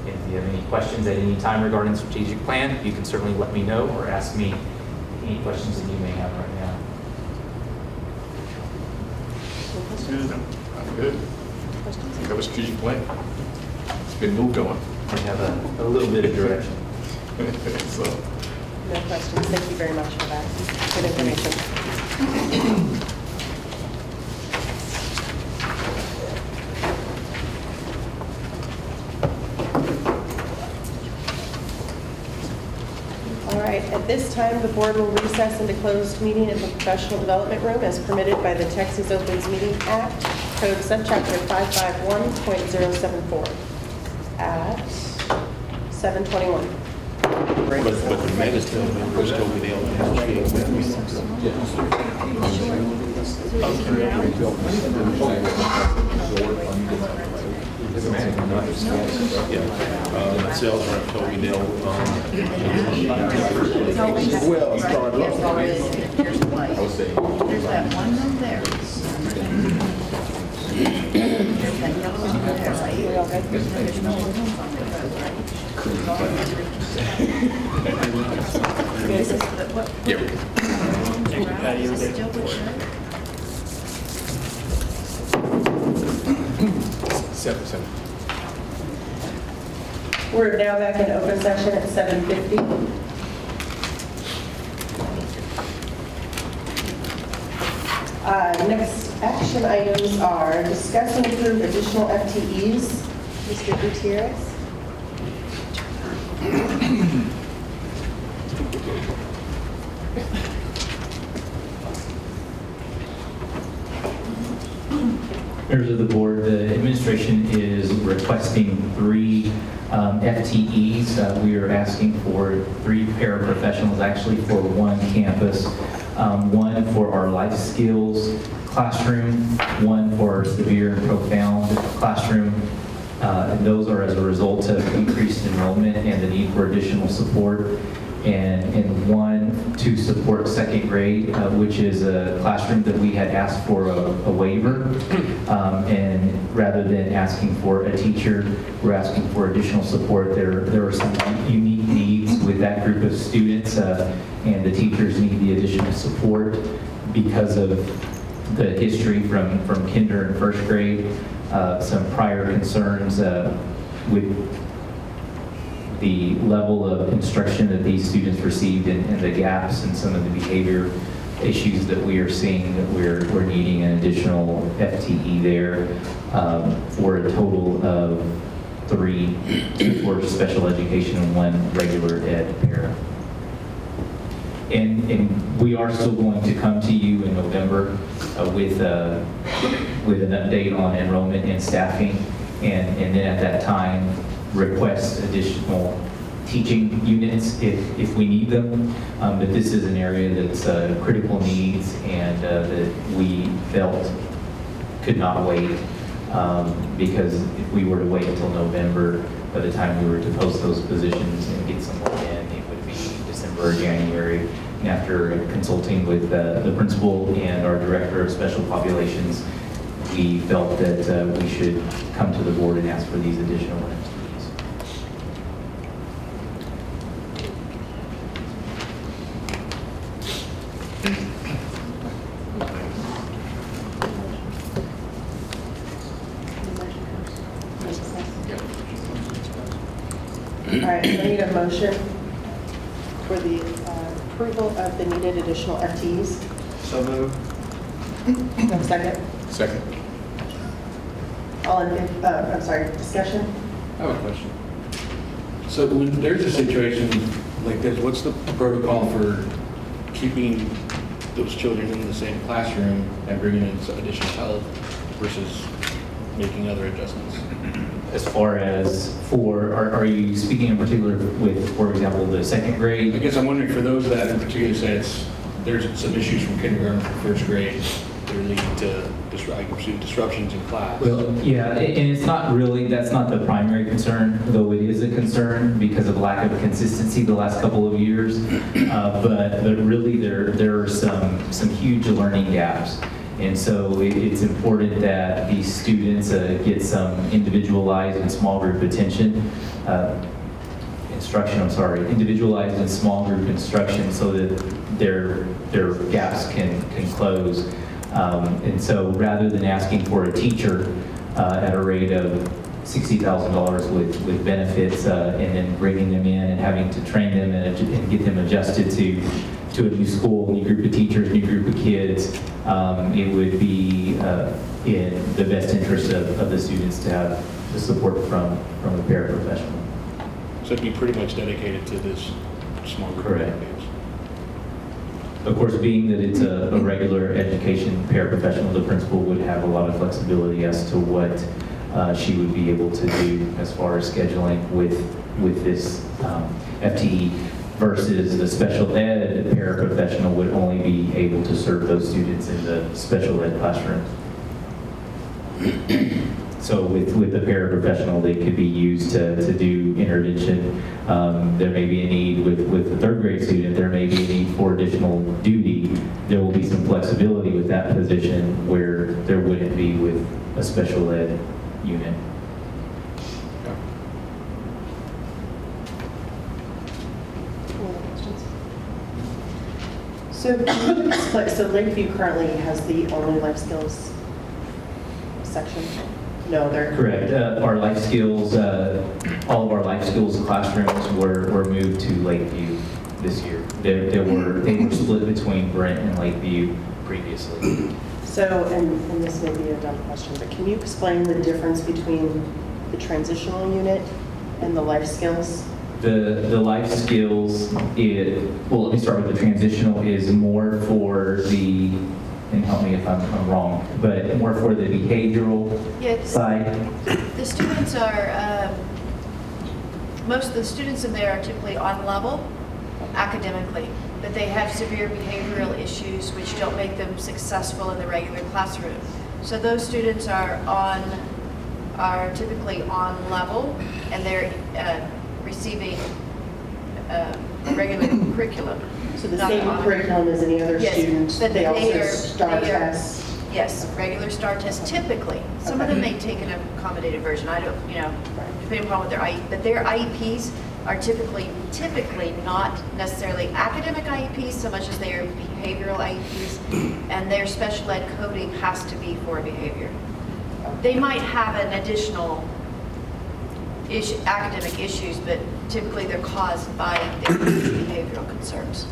If you have any questions at any time regarding the strategic plan, you can certainly let me know or ask me any questions that you may have right now. I'm good. You have a strategic plan. It's been moved on. We have a little bit of direction. So, No questions. Thank you very much for that, for the information. All right, at this time, the board will recess into closed meeting in the professional development room as permitted by the Texas Opens Meeting Act, Code Subchapter 551.074 at 7:21. But the Megastel members told me they'll negotiate with me. Yeah, sales rep told me they'll, well, start low. Here's the place. There's that one room there. There's that yellow room there, right? There's no room on the road, right? Still good shirt? 7. We're now back in open session at 7:50. Next action items are discuss and approve additional FTEs. Mr. Gutierrez. Members of the board, the administration is requesting 3 FTEs. We are asking for 3 paraprofessionals, actually for 1 campus, 1 for our life skills classroom, 1 for our severe and profound classroom. And those are as a result of increased enrollment and the need for additional support. And 1 to support 2nd grade, which is a classroom that we had asked for a waiver. And rather than asking for a teacher, we're asking for additional support. There are some unique needs with that group of students, and the teachers need the additional support because of the history from kinder and 1st grade, some prior concerns with the level of instruction that these students received and the gaps and some of the behavior issues that we are seeing, that we're needing an additional FTE there for a total of 3 for special education and 1 regular ed para. And we are still going to come to you in November with an update on enrollment and staffing, and then at that time request additional teaching units if we need them. But this is an area that's critical needs and that we felt could not wait because if we were to wait until November, by the time we were to post those positions and get someone in, it would be December or January. And after consulting with the principal and our director of special populations, we felt that we should come to the board and ask for these additional FTEs. All right, so I need a motion for the approval of the needed additional FTEs. So moved. No second? Second. All in favor, I'm sorry, discussion? I have a question. So when there's a situation like this, what's the protocol for keeping those children in the same classroom and bringing in some additional help versus making other adjustments? As far as are you speaking in particular with, for example, the 2nd grade? I guess I'm wondering for those that in particular say there's some issues from kindergarten to 1st grade that are leading to disruptions in class. Well, yeah, and it's not really, that's not the primary concern, though it is a concern because of lack of consistency the last couple of years. But really there are some huge learning gaps. And so it's important that these students get some individualized and small group attention, individualized and small group instruction so that their gaps can close. And so rather than asking for a teacher at a rate of $60,000 with benefits, and then bringing them in and having to train them and get them adjusted to a new school, new group of teachers, new group of kids. It would be in the best interest of the students to have the support from a paraprofessional. So it'd be pretty much dedicated to this small group of Correct. kids. Of course, being that it's a regular education paraprofessional, the principal would have a lot of flexibility as to what she would be able to do as far as scheduling with this FTE versus the special ed paraprofessional would only be able to serve those students in the special ed classroom. So with the paraprofessional, they could be used to do intervention. There may be a need with the third grade student, there may be a need for additional duty. There will be some flexibility with that position where there wouldn't be with a special ed unit. So, can you explain, so Lakeview currently has the only life skills section? No, they're. Correct. Our life skills, all of our life skills classrooms were moved to Lakeview this year. They were split between Brent and Lakeview previously. So, and this may be a dumb question, but can you explain the difference between the transitional unit and the life skills? The life skills, well, let me start with the transitional, is more for the, and help me if I'm wrong, but more for the behavioral side. The students are, most of the students in there are typically on level academically, but they have severe behavioral issues which don't make them successful in the regular classroom. So those students are typically on level, and they're receiving regular curriculum. So the same curriculum as any other student? But they also are STAR tests? Yes, regular STAR tests typically. Some of them may take an accommodated version. I don't, depending upon what their IEP, but their IEPs are typically not necessarily academic IEPs so much as they are behavioral IEPs, and their special ed coding has to be for behavior. They might have an additional academic issues, but typically they're caused by their behavioral concerns.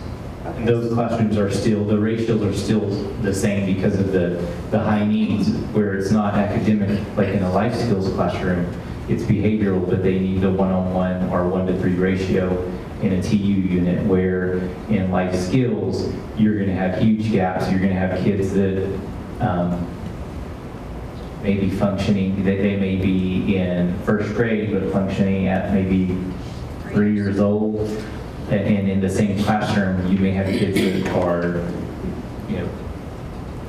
And those classrooms are still, the ratios are still the same because of the high needs, where it's not academic, like in a life skills classroom, it's behavioral, but they need the 1-on-1 or 1-to-3 ratio in a TU unit, where in life skills, you're gonna have huge gaps. You're gonna have kids that may be functioning, that they may be in first grade, but functioning at maybe 3 years old. And in the same classroom, you may have kids that are,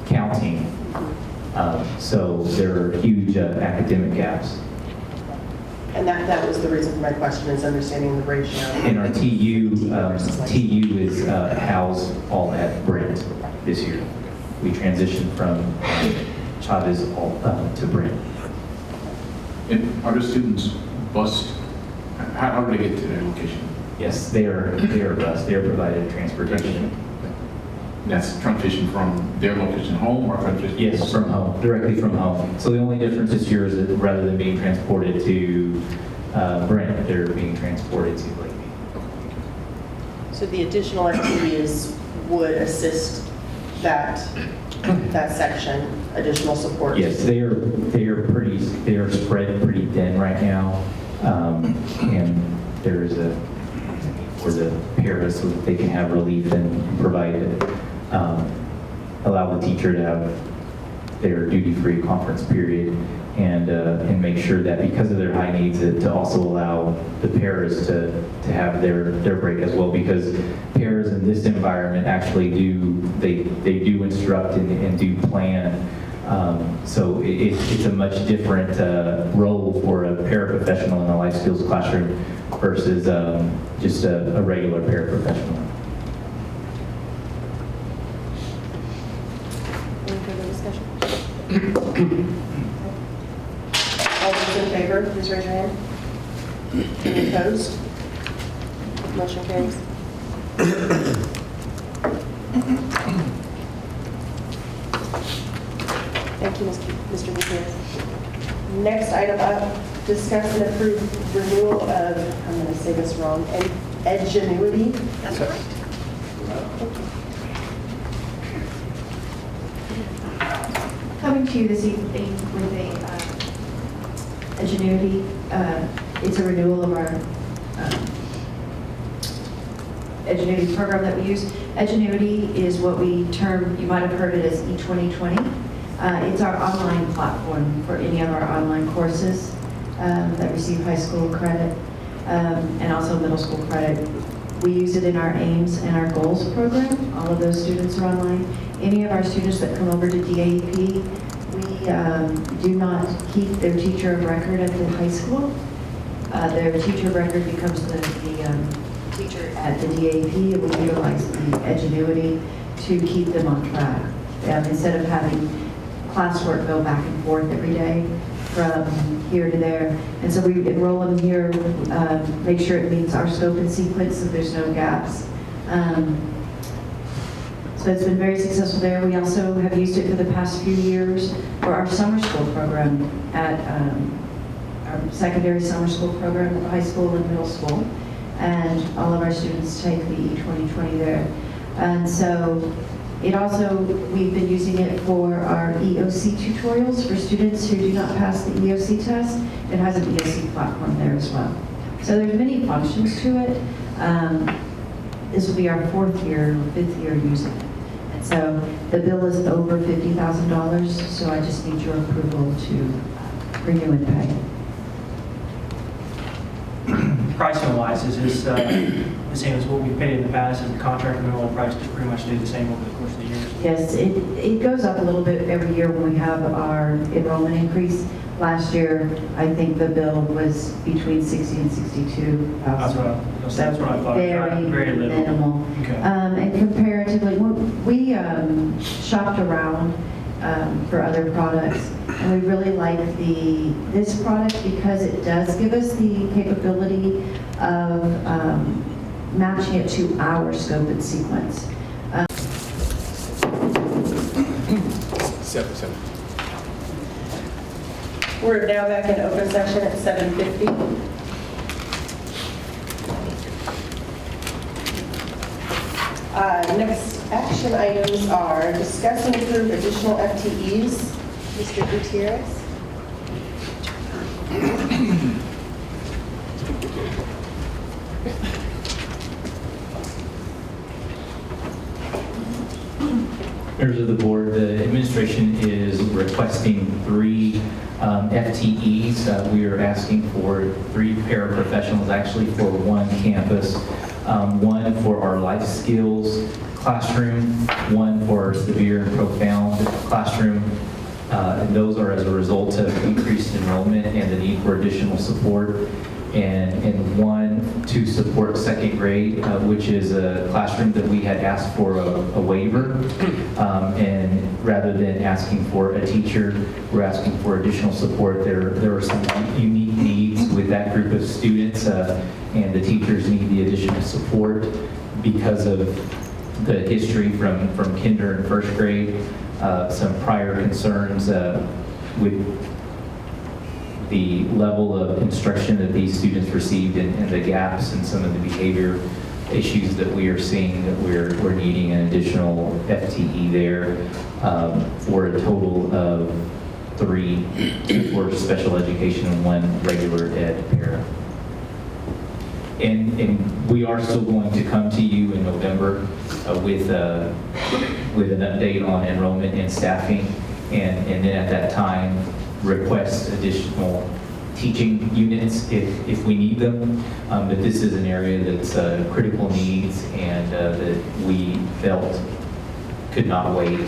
counting. So there are huge academic gaps. And that was the reason for my question, is understanding the ratio. In our TU is housed all at Brent this year. We transitioned from Chavez to Brent. And are the students bused? How do they get to their location? Yes, they are bused. They are provided transportation. That's transition from their location home or transition? Yes, from home, directly from home. So the only difference this year is that rather than being transported to Brent, they're being transported to Lakeview. So the additional activities would assist that section, additional support? Yes, they are spread pretty thin right now, and there is a for the paras so that they can have relief and provide it, allow the teacher to have their duty-free conference period, and make sure that because of their high needs, to also allow the paras to have their break as well, because paras in this environment actually do instruct and do plan. So it's a much different role for a paraprofessional in a life skills classroom versus just a regular paraprofessional. Any further discussion? All those in favor, please raise your hand. Any opposed? Motion carries. Thank you, Mr. Gutierrez. Next item up discuss and approve renewal of, I'm going to say this wrong, Edgenuity. That's correct. Coming to you this evening with a Edgenuity. It's a renewal of our Edgenuity program that we use. Edgenuity is what we term, you might have heard it as E2020. It's our online platform for any of our online courses that receive high school credit and also middle school credit. We use it in our AIMS and our GOALS program. All of those students are online. Any of our students that come over to DAEP, we do not keep their teacher of record at the high school. Their teacher of record becomes the teacher at the DAEP, and we utilize the Edgenuity to keep them on track. Instead of having classwork go back and forth every day from here to there. And so we enroll them here, make sure it meets our scope and sequence so there's no gaps. So it's been very successful there. We also have used it for the past few years for our summer school program at our secondary summer school program at high school and middle school. And all of our students take the E2020 there. And so it also, we've been using it for our EOC tutorials for students who do not pass the EOC test. It has an EOC platform there as well. So there's many functions to it. This will be our 4th year, 5th year using it. And so the bill is over $50,000, so I just need your approval to renew and pay. Pricing-wise, is this the same as what we've paid in the past? Is the contract renewal price to pretty much stay the same over the course of the years? Yes, it goes up a little bit every year when we have our enrollment increase. Last year, I think the bill was between $60,000 and $62,000. That's what I thought. Very little. Minimal. Okay. And comparatively, we shopped around for other products, and we really like this product because it does give us the capability of matching it to our scope and sequence. Seven. We're now back in open session at 7:50. Next action items are discuss and approve additional FTEs. Mr. Gutierrez. Members of the board, the administration is requesting 3 FTEs. We are asking for 3 paraprofessionals, actually for 1 campus, 1 for our life skills classroom, 1 for severe and profound classroom. And those are as a result of increased enrollment and the need for additional support. And 1 to support 2nd grade, which is a classroom that we had asked for a waiver. And rather than asking for a teacher, we're asking for additional support. There are some unique needs with that group of students, and the teachers need the additional support because of the history from kinder and 1st grade, some prior concerns with the level of instruction that these students received and the gaps and some of the behavior issues that we are seeing, that we're needing an additional FTE there for a total of 3 for special education and 1 regular ed para. And we are still going to come to you in November with an update on enrollment and staffing, and then at that time request additional teaching units if we need them. But this is an area that's critical needs and that we felt could not wait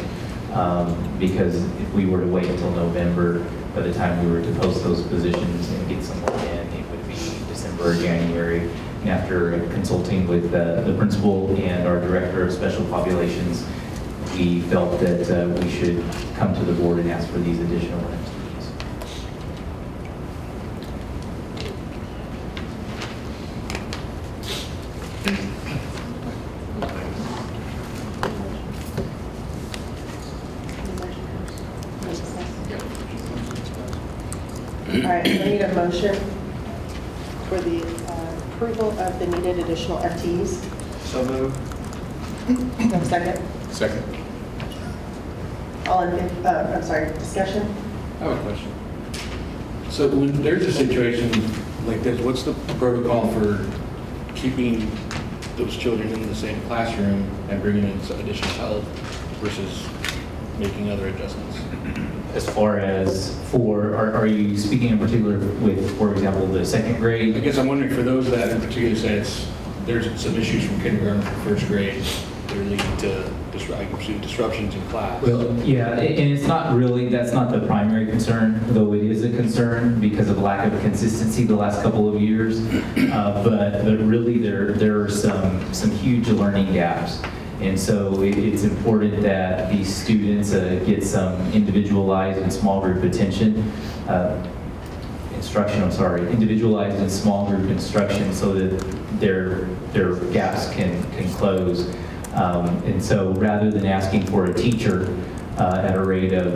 because if we were to wait until November, by the time we were to post those positions and get someone in, it would be December or January. And after consulting with the principal and our director of special populations, we felt that we should come to the board and ask for these additional FTEs. right, I need a motion for the approval of the needed additional FTEs. So moved. Second. Second. All in, I'm sorry, discussion? I have a question. So when there's a situation like this, what's the protocol for keeping those children in the same classroom and bringing in some additional help versus making other adjustments? As far as are you speaking in particular with, for example, the second grade? I guess I'm wondering for those that in particular say there's some issues from kindergarten to first grade that are leading to disruptions in class. Well, yeah, and it's not really, that's not the primary concern, though it is a concern because of lack of consistency the last couple of years. But really there are some huge learning gaps. And so it's important that these students get some individualized and small group attention, individualized and small group instruction so that their gaps can close. And so rather than asking for a teacher at a rate of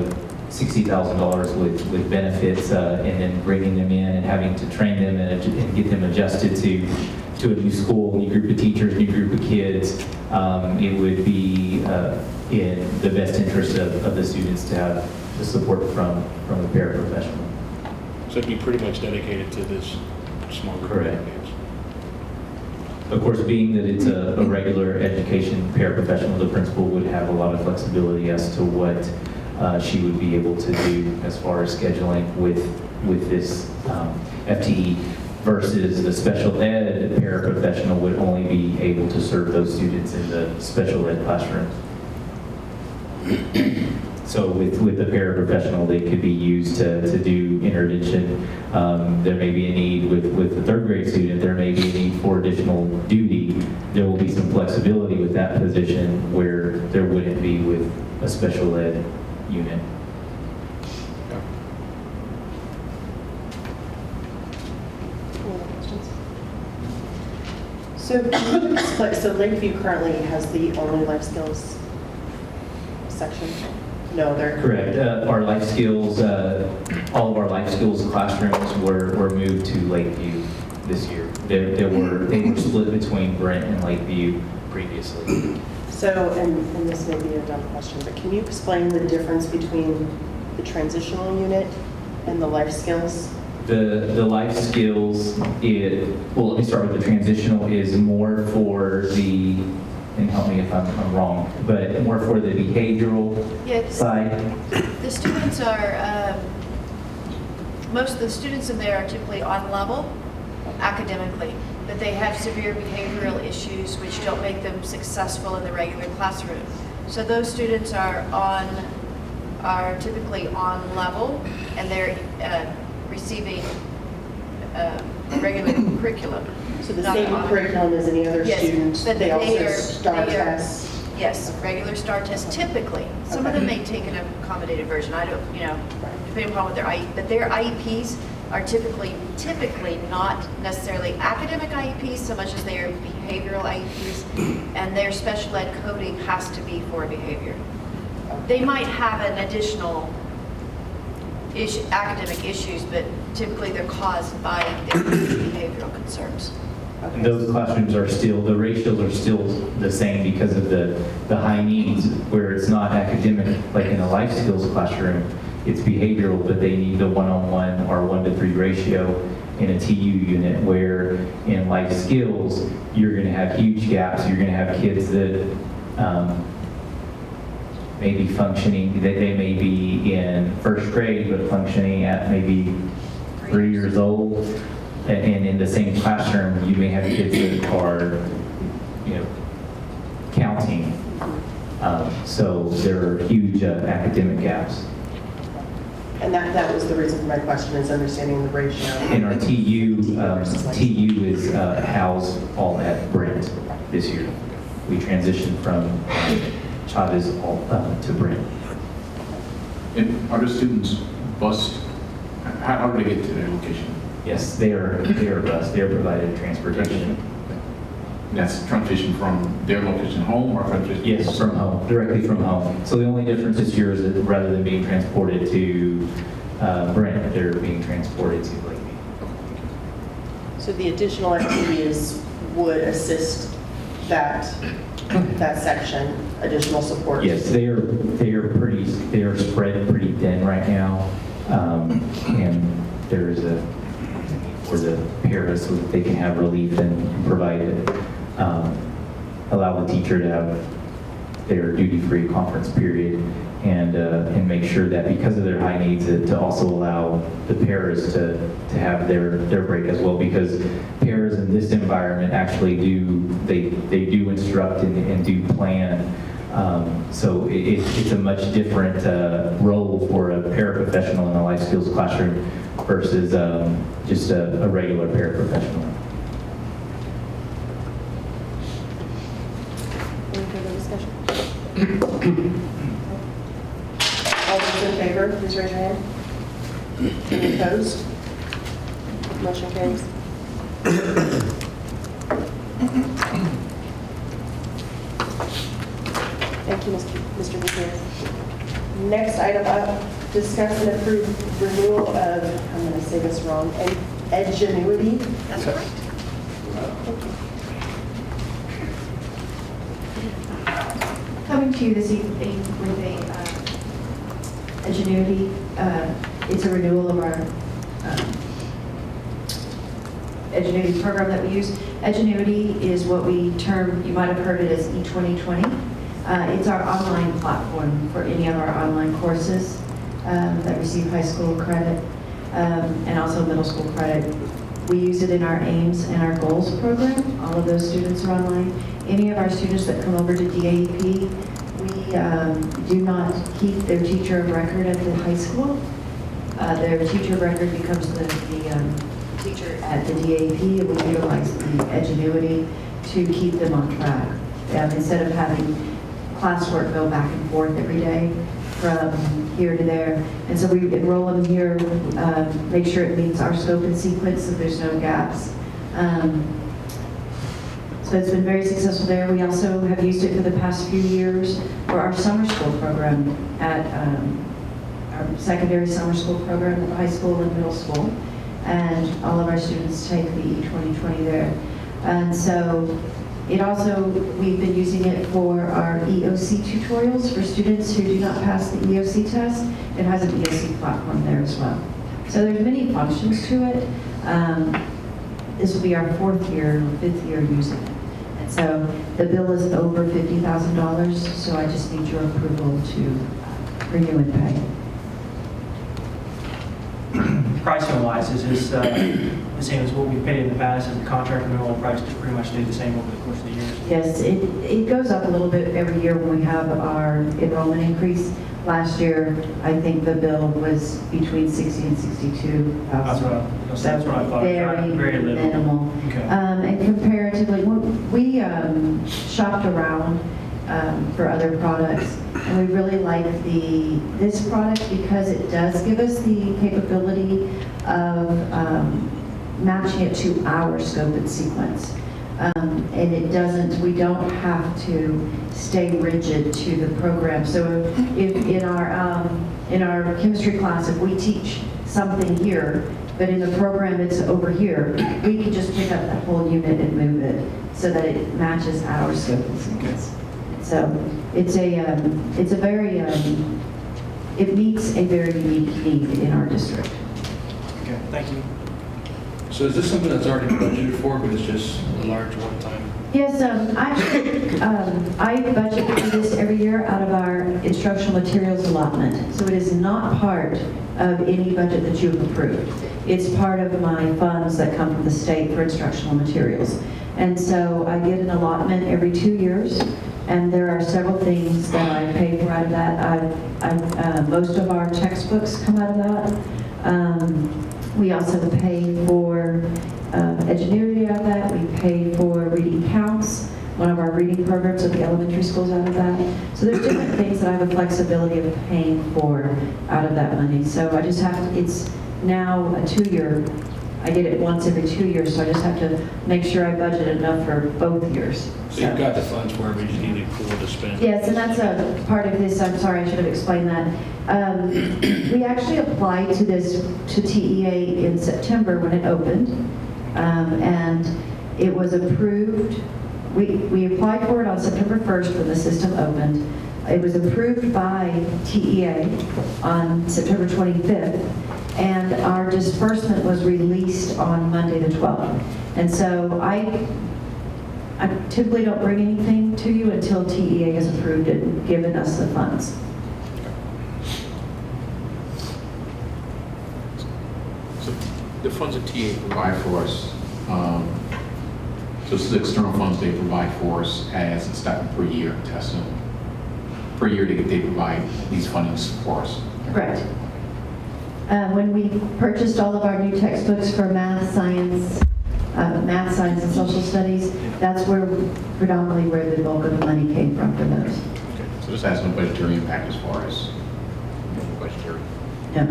$60,000 with benefits and then bringing them in and having to train them and get them adjusted to a new school, new group of teachers, new group of kids, it would be in the best interest of the students to have the support from a paraprofessional. So it'd be pretty much dedicated to this small group. Correct. Of course, being that it's a regular education paraprofessional, the principal would have a lot of flexibility as to what she would be able to do as far as scheduling with this FTE versus the special ed paraprofessional would only be able to serve those students in the special ed classroom. So with the paraprofessional, they could be used to do intervention. There may be a need with the third grade student, there may be a need for additional duty. There will be some flexibility with that position where there wouldn't be with a special ed unit. So Lakeview currently has the only life skills section? No, they're... Correct. Our life skills, all of our life skills classrooms were moved to Lakeview this year. They were split between Brent and Lakeview previously. So, and this may be a dumb question, but can you explain the difference between the transitional unit and the life skills? The life skills, well, let me start with the transitional, is more for the, and help me if I'm wrong, but more for the behavioral side. The students are, most of the students in there are typically on level academically, but they have severe behavioral issues which don't make them successful in the regular classroom. So those students are typically on level, and they're receiving regular curriculum. So the same curriculum as any other students? But they also STAR tests? Yes, regular STAR tests typically. Some of them may take an accommodated version. I don't, depending upon what their IEP, but their IEPs are typically not necessarily academic IEPs so much as they are behavioral IEPs, and their special ed coding has to be for behavior. They might have an additional academic issues, but typically they're caused by their behavioral concerns. And those classrooms are still, the ratios are still the same because of the high needs, where it's not academic, like in a life skills classroom, it's behavioral, but they need the 1-on-1 or 1-to-3 ratio in a TU unit, where in life skills, you're gonna have huge gaps. You're gonna have kids that may be functioning, they may be in first grade, but functioning at maybe 3 years old. And in the same classroom, you may have kids that are, counting. So there are huge academic gaps. And that was the reason for my question, is understanding the ratio. In our TU is housed all at Brent this year. We transitioned from Chavez to Brent. And are the students bused? How do they get to their location? Yes, they are bused. They are provided transportation. That's transition from their location home or transition? Yes, from home, directly from home. So the only difference this year is that rather than being transported to Brent, they're being transported to Lakeview. So the additional activities would assist that section, additional support? Yes, they are spread pretty thin right now, and there is a for the paras so that they can have relief and provide it, allow the teacher to have their duty-free conference period, and make sure that because of their high needs, to also allow the paras to have their break as well, because paras in this environment actually they do instruct and do plan. So it's a much different role for a paraprofessional in a life skills classroom versus just a regular paraprofessional. Any further discussion? All those in favor, please raise your hand. Any opposed? Motion carries. Thank you, Mr. Gutierrez. Next item up, discuss and approve renewal of, I'm going to say this wrong, Edgenuity. That's correct. Coming to you this evening with Edgenuity. It's a renewal of our Edgenuity program that we use. Edgenuity is what we term, you might have heard it as E2020. It's our online platform for any of our online courses that receive high school credit and also middle school credit. We use it in our AIMS and our GOALS program. All of those students are online. Any of our students that come over to DAEP, we do not keep their teacher of record at the high school. Their teacher of record becomes the teacher at the DAEP, and we utilize the Edgenuity to keep them on track. Instead of having classwork go back and forth every day from here to there. And so we enroll them here, make sure it meets our scope and sequence so there's no gaps. So it's been very successful there. We also have used it for the past few years for our summer school program at our secondary summer school program at the high school and middle school. And all of our students take the E2020 there. And so it also, we've been using it for our EOC tutorials for students who do not pass the EOC test. It has an EOC platform there as well. So there's many functions to it. This will be our 4th year, 5th year using it. And so the bill is over $50,000, so I just need your approval to renew and pay. Pricing-wise, is this the same as what we've paid in the past, and the contract renewal price to pretty much stay the same over the course of the years? Yes, it goes up a little bit every year when we have our enrollment increase. Last year, I think the bill was between $60,000 and $62,000. That's what I thought. Very minimal. Okay. And comparatively, we shopped around for other products, and we really like this product because it does give us the capability of matching it to our scope and sequence. And we don't have to stay rigid to the program. So if in our chemistry class, if we teach something here, but in the program it's over here, we can just pick up that whole unit and move it so that it matches our scope and sequence. So it's a very, it meets a very unique need in our district. Okay, thank you. So is this something that's already budgeted for, but it's just a large one-time? Yes, I budget for this every year out of our instructional materials allotment. So it is not part of any budget that you have approved. It's part of my funds that come from the state for instructional materials. And so I get an allotment every 2 years, and there are several things that I pay for out of that. Most of our textbooks come out of that. We also pay for Edgenuity out of that. We pay for Reading Counts, one of our reading programs at the elementary schools out of that. So there's different things that I have a flexibility of paying for out of that money. So I just have to, it's now a 2-year I did it once every 2 years, so I just have to make sure I budget enough for both years. So you've got the funds for it, but you just need the approval to spend. Yes, and that's a part of this, I'm sorry, I should have explained that. We actually applied to this, to TEA in September when it opened, and it was approved. We applied for it on September 1st when the system opened. It was approved by TEA on September 25th, and our disbursement was released on Monday the 12th. And so I typically don't bring anything to you until TEA has approved it and given us the funds. So the funds that TA provide for us, so this is external funds they provide for us as a stipend per year testing. Per year they provide these fundings for us. Correct. When we purchased all of our new textbooks for math, science, and social studies, that's where predominantly where the bulk of the money came from for those. Okay. So this has no budgetary impact as far as budgetary. No.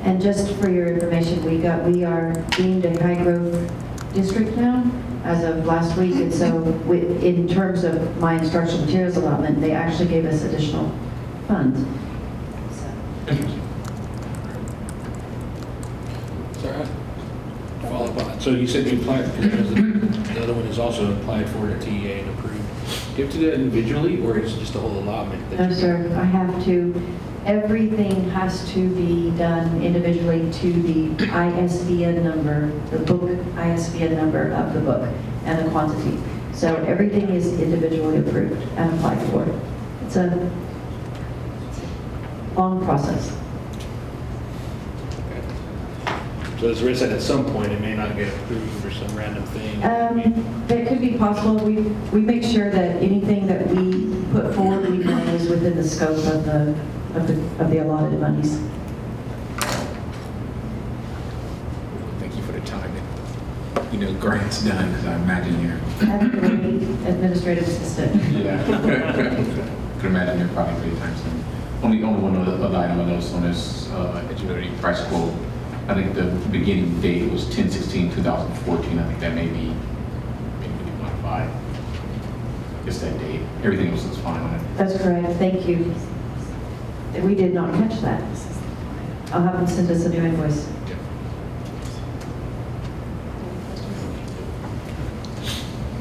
And just for your information, we are deemed a high growth district now as of last week, and so in terms of my instructional materials allotment, they actually gave us additional funds. Sorry, follow up on that. So you said you applied, because the other one is also applied for at TEA and approved. Do you have to do that individually, or it's just a whole allotment? No, sir, I have to, everything has to be done individually to the ISBN number, the book ISBN number of the book and the quantity. So everything is individually approved and applied for. It's a long process. So there's a risk that at some point it may not get approved or some random thing? That could be possible. We make sure that anything that we put forward, we know is within the scope of the allotted monies. Thank you for the time that, grants done, because I imagine you're... Administrative assistant. Yeah. Could imagine you're probably pretty time soon. Only one other item I noticed on this Edgenuity price quote. I think the beginning date was 10/16/2014. I think that maybe modified. Just that date. Everything else is fine on it. That's correct. Thank you. We did not catch that. I'll have them send us a new invoice.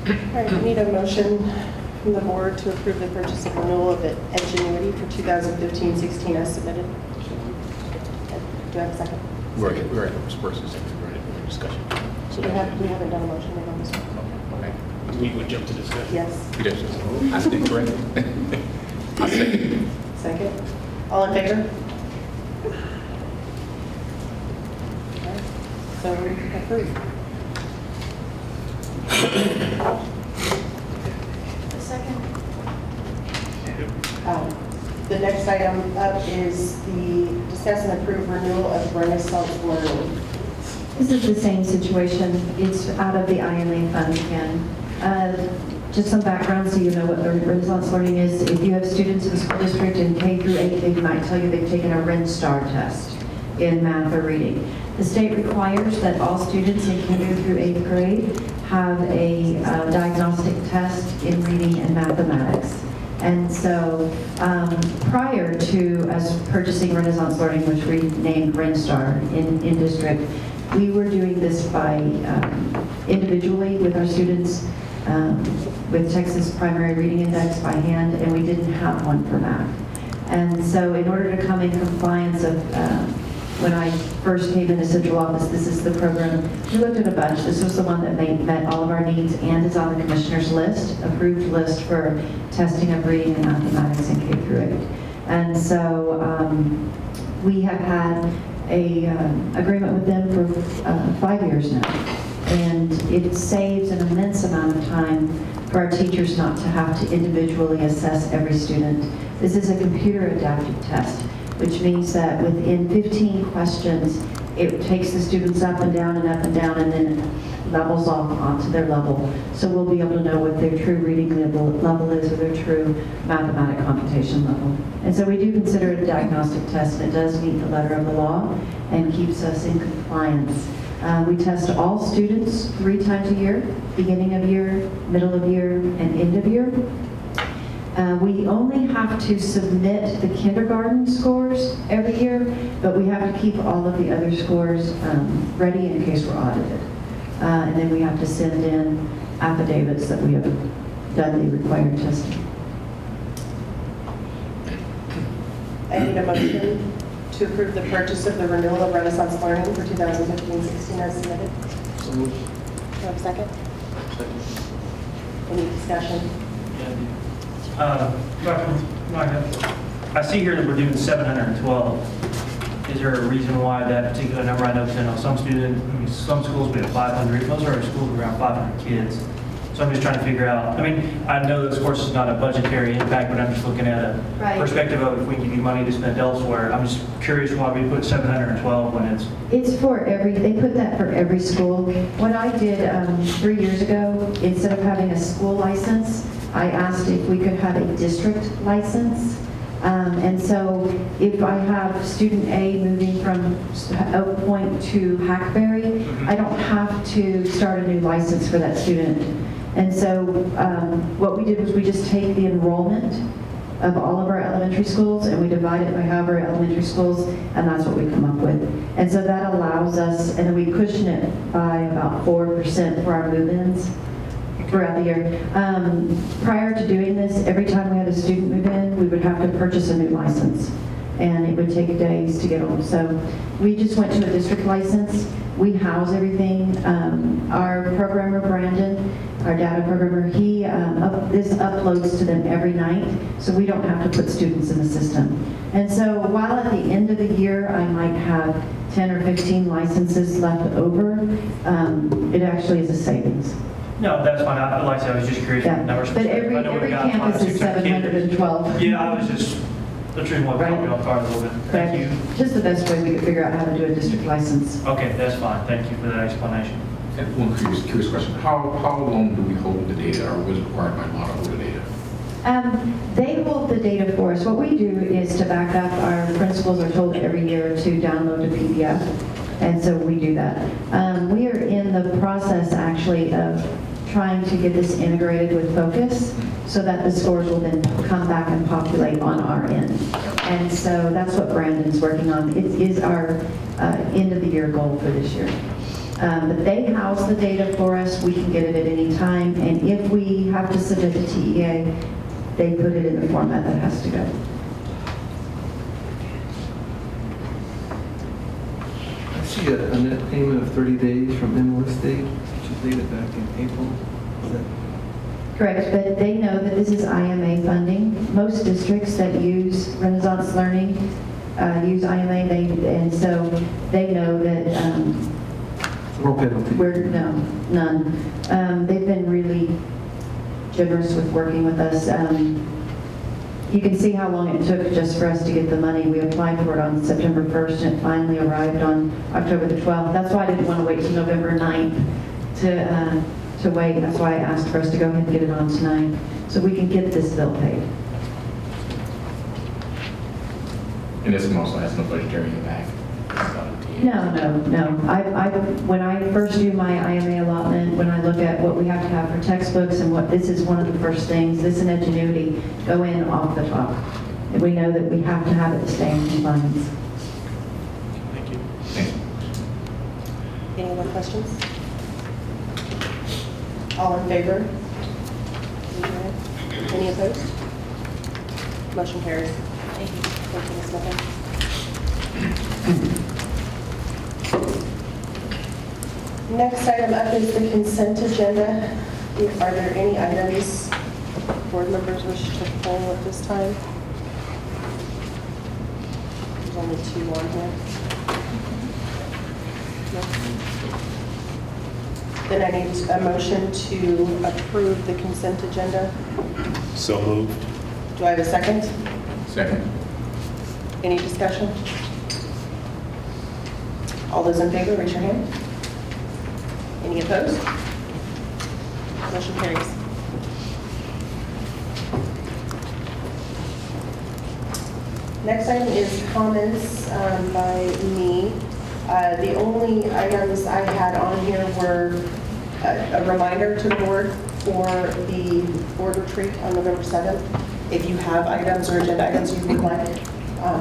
All right, we need a motion from the board to approve the purchase and renewal of Edgenuity for 2015-16 as submitted. Do I have a second? We're at first and second, we're in discussion. So We haven't done a motion yet on this one. Okay. We would jump to discussion. Yes. I stand corrected. I second. Second. All in favor? Okay. So approved. The second. The next item up is the discuss and approve renewal of Renaissance Learning. This is the same situation. It's out of the IMA fund again. Just some background so you know what the Renaissance Learning is. If you have students in the school district in K through 8, they might tell you they've taken a RenStar test in math or reading. The state requires that all students in kindergarten through 8th grade have a diagnostic test in reading and mathematics. And so prior to us purchasing Renaissance Learning, which we named RenStar in district, we were doing this by individually with our students with Texas Primary Reading Index by hand, and we didn't have one for math. And so in order to come in compliance of when I first came into central office, this is the program. We looked at a bunch. This was the one that met all of our needs and is on the commissioner's list, approved list for testing of reading and mathematics in K through 8. And so we have had a agreement with them for 5 years now. And it saves an immense amount of time for our teachers not to have to individually assess every student. This is a computer adapted test, which means that within 15 questions, it takes the students up and down and up and down, and then levels off onto their level. So we'll be able to know what their true reading level is or their true mathematic computation level. And so we do consider it a diagnostic test, and it does meet the letter of the law and keeps us in compliance. We test all students 3 times a year, beginning of year, middle of year, and end of year. We only have to submit the kindergarten scores every year, but we have to keep all of the other scores ready in case we're audited. And then we have to send in affidavits that we have done the required testing. I need a motion to approve the purchase of the renewal of Renaissance Learning for 2015-16 as submitted. So moved. Do I have a second? Any discussion? Dr. Micah, I see here that we're doing 712. Is there a reason why that particular number? I know some schools we have 500. Most of our schools are around 500 kids. So I'm just trying to figure out, I know this course is not a budgetary impact, but I'm just looking at a Right. perspective of if we give you money to spend elsewhere. I'm just curious why we put 712 when it's... It's for they put that for every school. What I did 3 years ago, instead of having a school license, I asked if we could have a district license. And so if I have student A moving from Oak Point to Hackberry, I don't have to start a new license for that student. And so what we did was we just take the enrollment of all of our elementary schools and we divide it by however elementary schools, and that's what we come up with. And so that allows us, and then we cushion it by about 4% for our move-ins throughout the year. Prior to doing this, every time we had a student move in, we would have to purchase a new license, and it would take days to get them. So we just went to a district license. We house everything. Our programmer, Brandon, our data programmer, this uploads to them every night, so we don't have to put students in the system. And so while at the end of the year, I might have 10 or 15 licenses left over, it actually is a savings. No, that's fine. Like I said, I was just curious. Yeah. But every campus is 712. Yeah, I was just, the reason why we caught me off guard a little bit. Thank you. Just the best way we could figure out how to do a district license. Okay, that's fine. Thank you for that explanation. And one curious question. How long do we hold the data, or was it required by law to hold the data? They hold the data for us. What we do is to back up, our principals are told every year to download a PDF, and so we do that. We are in the process actually of trying to get this integrated with Focus so that the scores will then come back and populate on our end. And so that's what Brandon's working on. It is our end of the year goal for this year. But they house the data for us. We can get it at any time. And if we have to submit to TEA, they put it in the format that has to go. I see a net payment of 30 days from Inwood State, which is dated back in April. Is that Correct, but they know that this is IMA funding. Most districts that use Renaissance Learning use IMA, and so they know that no penalty? none. They've been really generous with working with us. You can see how long it took just for us to get the money. We applied for it on September 1st, and it finally arrived on October the 12th. That's why I didn't want to wait till November 9th to wait. That's why I asked for us to go ahead and get it on tonight, so we can get this bill paid. And this also has no budgetary impact. No. When I first do my IMA allotment, when I look at what we have to have for textbooks and this is one of the first things, this and Edgenuity go in off the top. And we know that we have to have it to stay in compliance. Thank you. Any more questions? All in favor? Any opposed? Motion carries. Thank you. Thank you, Ms. Smith. Next item up is the consent agenda. Are there any items board members wish to pull at this time? There's only 2 on here. No? Then I need a motion to approve the consent agenda. So moved. Do I have a second? Second. Any discussion? All those in favor, raise your hand. Any opposed? Motion carries. Next item is comments by me. The only items I had on here were a reminder to the board for the board retreat on November 7th. If you have items or agenda items you would like,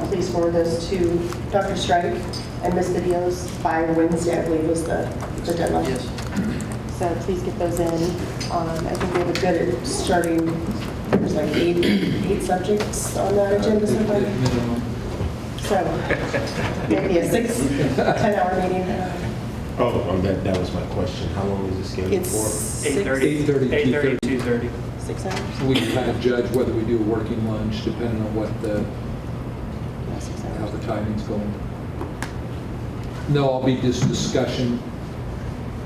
please forward those to Dr. Strike and Ms. Videos by Wednesday, I believe was the deadline. Yes. So please get those in. I think we have a good at starting, there's like eight subjects on that agenda so far. So maybe a 10-hour meeting. That was my question. How long is it scheduled It's for? 8:30 to 2:30. 6 hours. So we can kind of judge whether we do a working lunch depending on what how the timing's going. No, I'll be just discussion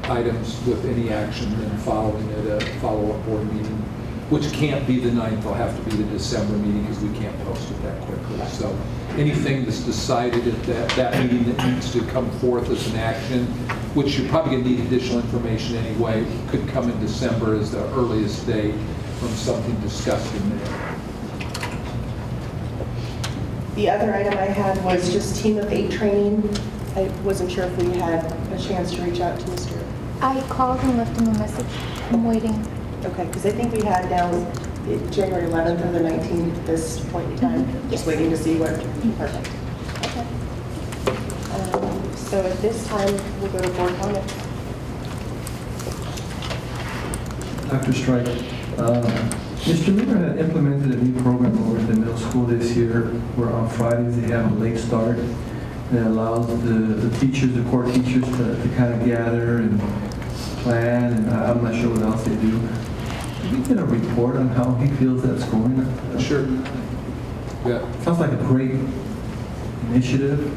items with any action and following at a follow-up board meeting, which can't be the 9th. It'll have to be the December meeting because we can't post it that quickly. So anything that's decided at that meeting that needs to come forth as an action, which you're probably going to need additional information anyway, could come in December as the earliest date from something discussed in there. The other item I had was just Team of 8 training. I wasn't sure if we had a chance to reach out to Mr. I called and left him a message. I'm waiting. Okay, because I think we had down January 11th or the 19th at this point in time. Just waiting to see what. Perfect. Okay. So at this time, we'll go to board comments. Dr. Strike, Mr. Miller had implemented a new program over at the middle school this year where on Fridays they have a late start. That allows the teachers, the core teachers to kind of gather and plan, and I'm not sure what else they do. Can we get a report on how he feels that's going? Sure. Yeah. Sounds like a great initiative,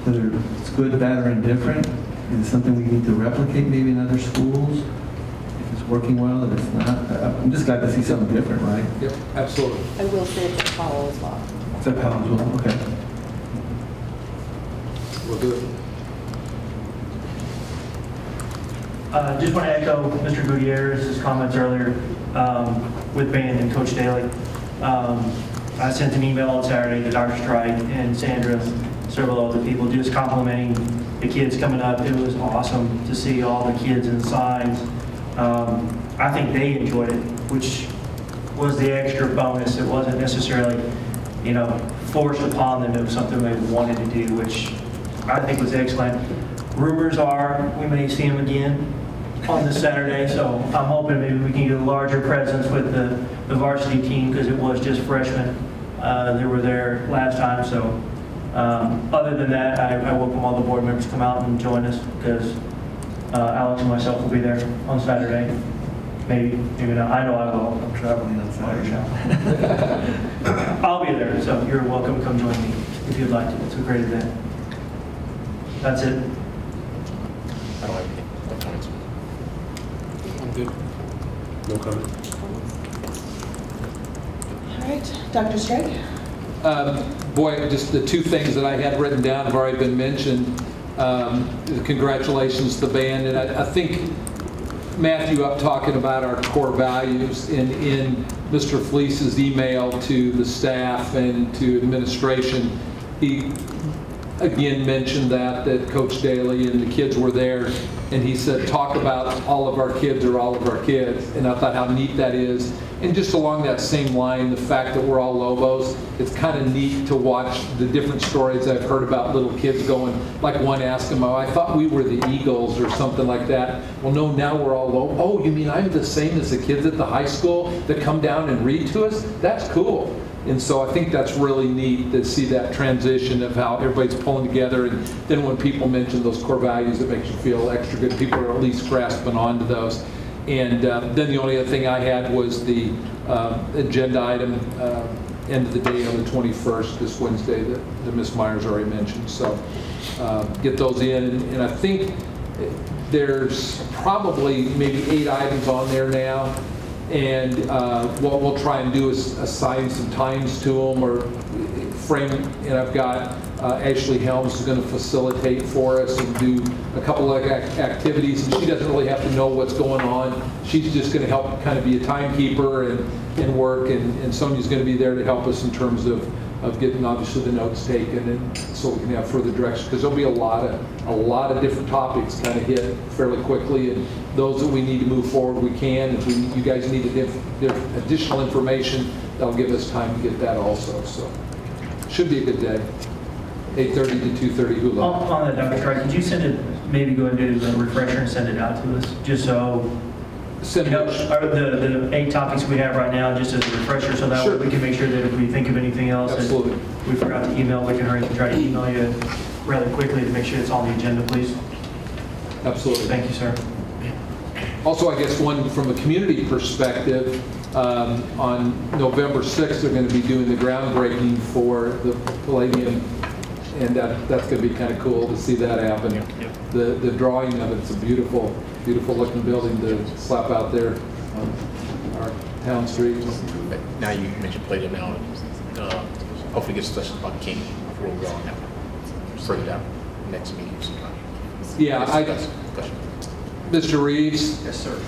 whether it's good, bad, or indifferent. Is it something we need to replicate maybe in other schools? If it's working well, if it's not? I'm just glad to see something different, right? Yep, absolutely. I will say it's a Powell as well. It's at Powell as well, okay. We'll do it. Just want to echo Mr. Gutierrez's comments earlier with band and Coach Daly. I sent an email on Saturday to Dr. Strike and Sandra, several other people, just complimenting the kids coming up. It was awesome to see all the kids in signs. I think they enjoyed it, which was the extra bonus. It wasn't necessarily, forced upon them. It was something they wanted to do, which I think was excellent. Rumors are we may see them again on this Saturday, so I'm hoping maybe we can get a larger presence with the varsity team because it was just freshmen that were there last time. So other than that, I welcome all the board members to come out and join us because Alex and myself will be there on Saturday. Maybe not. I know I will. I'm traveling on Saturday. I'll be there, so you're welcome to come join me if you'd like to. It's a great event. That's it. I don't have anything. No comments. I'm good. No comment. All right, Dr. Strike. Boy, just the two things that I had written down have already been mentioned. Congratulations to the band, and I think Matthew up talking about our core values in Mr. Fleece's email to the staff and to administration. He again mentioned that Coach Daly and the kids were there, and he said, talk about all of our kids or all of our kids, and I thought how neat that is. And just along that same line, the fact that we're all Lobos, it's kind of neat to watch the different stories I've heard about little kids going, like one asked him, oh, I thought we were the Eagles or something like that. Well, no, now we're all Lobos. Oh, you mean I'm the same as the kids at the high school that come down and read to us? That's cool. And so I think that's really neat to see that transition of how everybody's pulling together. And then when people mention those core values, it makes you feel extra good. People are at least grasping onto those. And then the only other thing I had was the agenda item, end of the day on the 21st, this Wednesday, that Ms. Myers already mentioned. So get those in. And I think there's probably maybe 8 items on there now. And what we'll try and do is assign some times to them or frame, and I've got Ashley Helms is going to facilitate for us and do a couple of activities. She doesn't really have to know what's going on. She's just going to help kind of be a timekeeper and work, and Sonia's going to be there to help us in terms of getting obviously the notes taken, and so we can have further direction, because there'll be a lot of different topics kind of hit fairly quickly, and those that we need to move forward, we can. If you guys need additional information, that'll give us time to get that also. So should be a good day. 8:30 to 2:30 hula. On that, Dr. Strike, could you send it, maybe go and do a refresher and send it out to us, just so, you know, the 8 topics we have right now, just as a refresher, so that way we can make sure that if we think of anything else that we forgot to email, we can hurry and try to email you rather quickly to make sure it's on the agenda, please. Absolutely. Thank you, sir. Also, I guess one from a community perspective, on November 6th, they're going to be doing the groundbreaking for the Palladium, and that's going to be kind of cool to see that happen. The drawing of it's a beautiful, beautiful looking building to slap out there on our town street. Now you mentioned Palladium now, hopefully get discussions about King before we go on that. Further down, next meeting sometime. Yeah, Mr. Reeves? Yes, sir.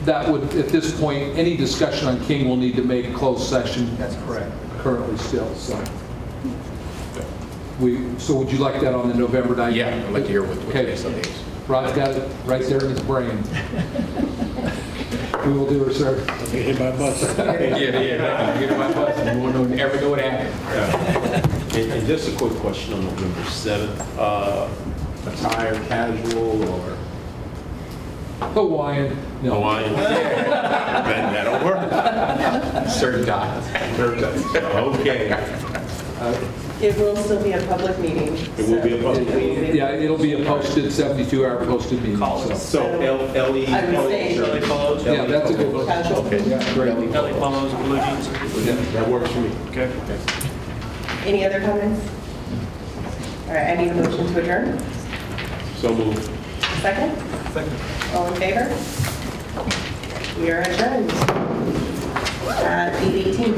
That would, at this point, any discussion on King will need to make a closed session. That's correct. Currently still, so. So would you like that on the November 9th? Yeah, I'd like to hear what the next update is. Rod's got it right there in his brain. We will do it, sir. Get hit by a bus. Yeah, get hit by a bus, and we won't ever know what happened. And just a quick question on November 7th. Attire, casual, or? Hawaiian. No. Hawaiian. That'll work. Certain guys. Okay. It will still be a public meeting. It will be a public meeting? Yeah, it'll be a posted, 72-hour posted meeting. So LE. I would say- Belly polos. Yeah, that's a good one. Casual. Okay. Yeah, great. Belly polos, blue jeans. That works for me. Okay. Any other comments? All right, I need a motion to adjourn. So moved. Second? Second. All in favor? We are adjourned at 8:18.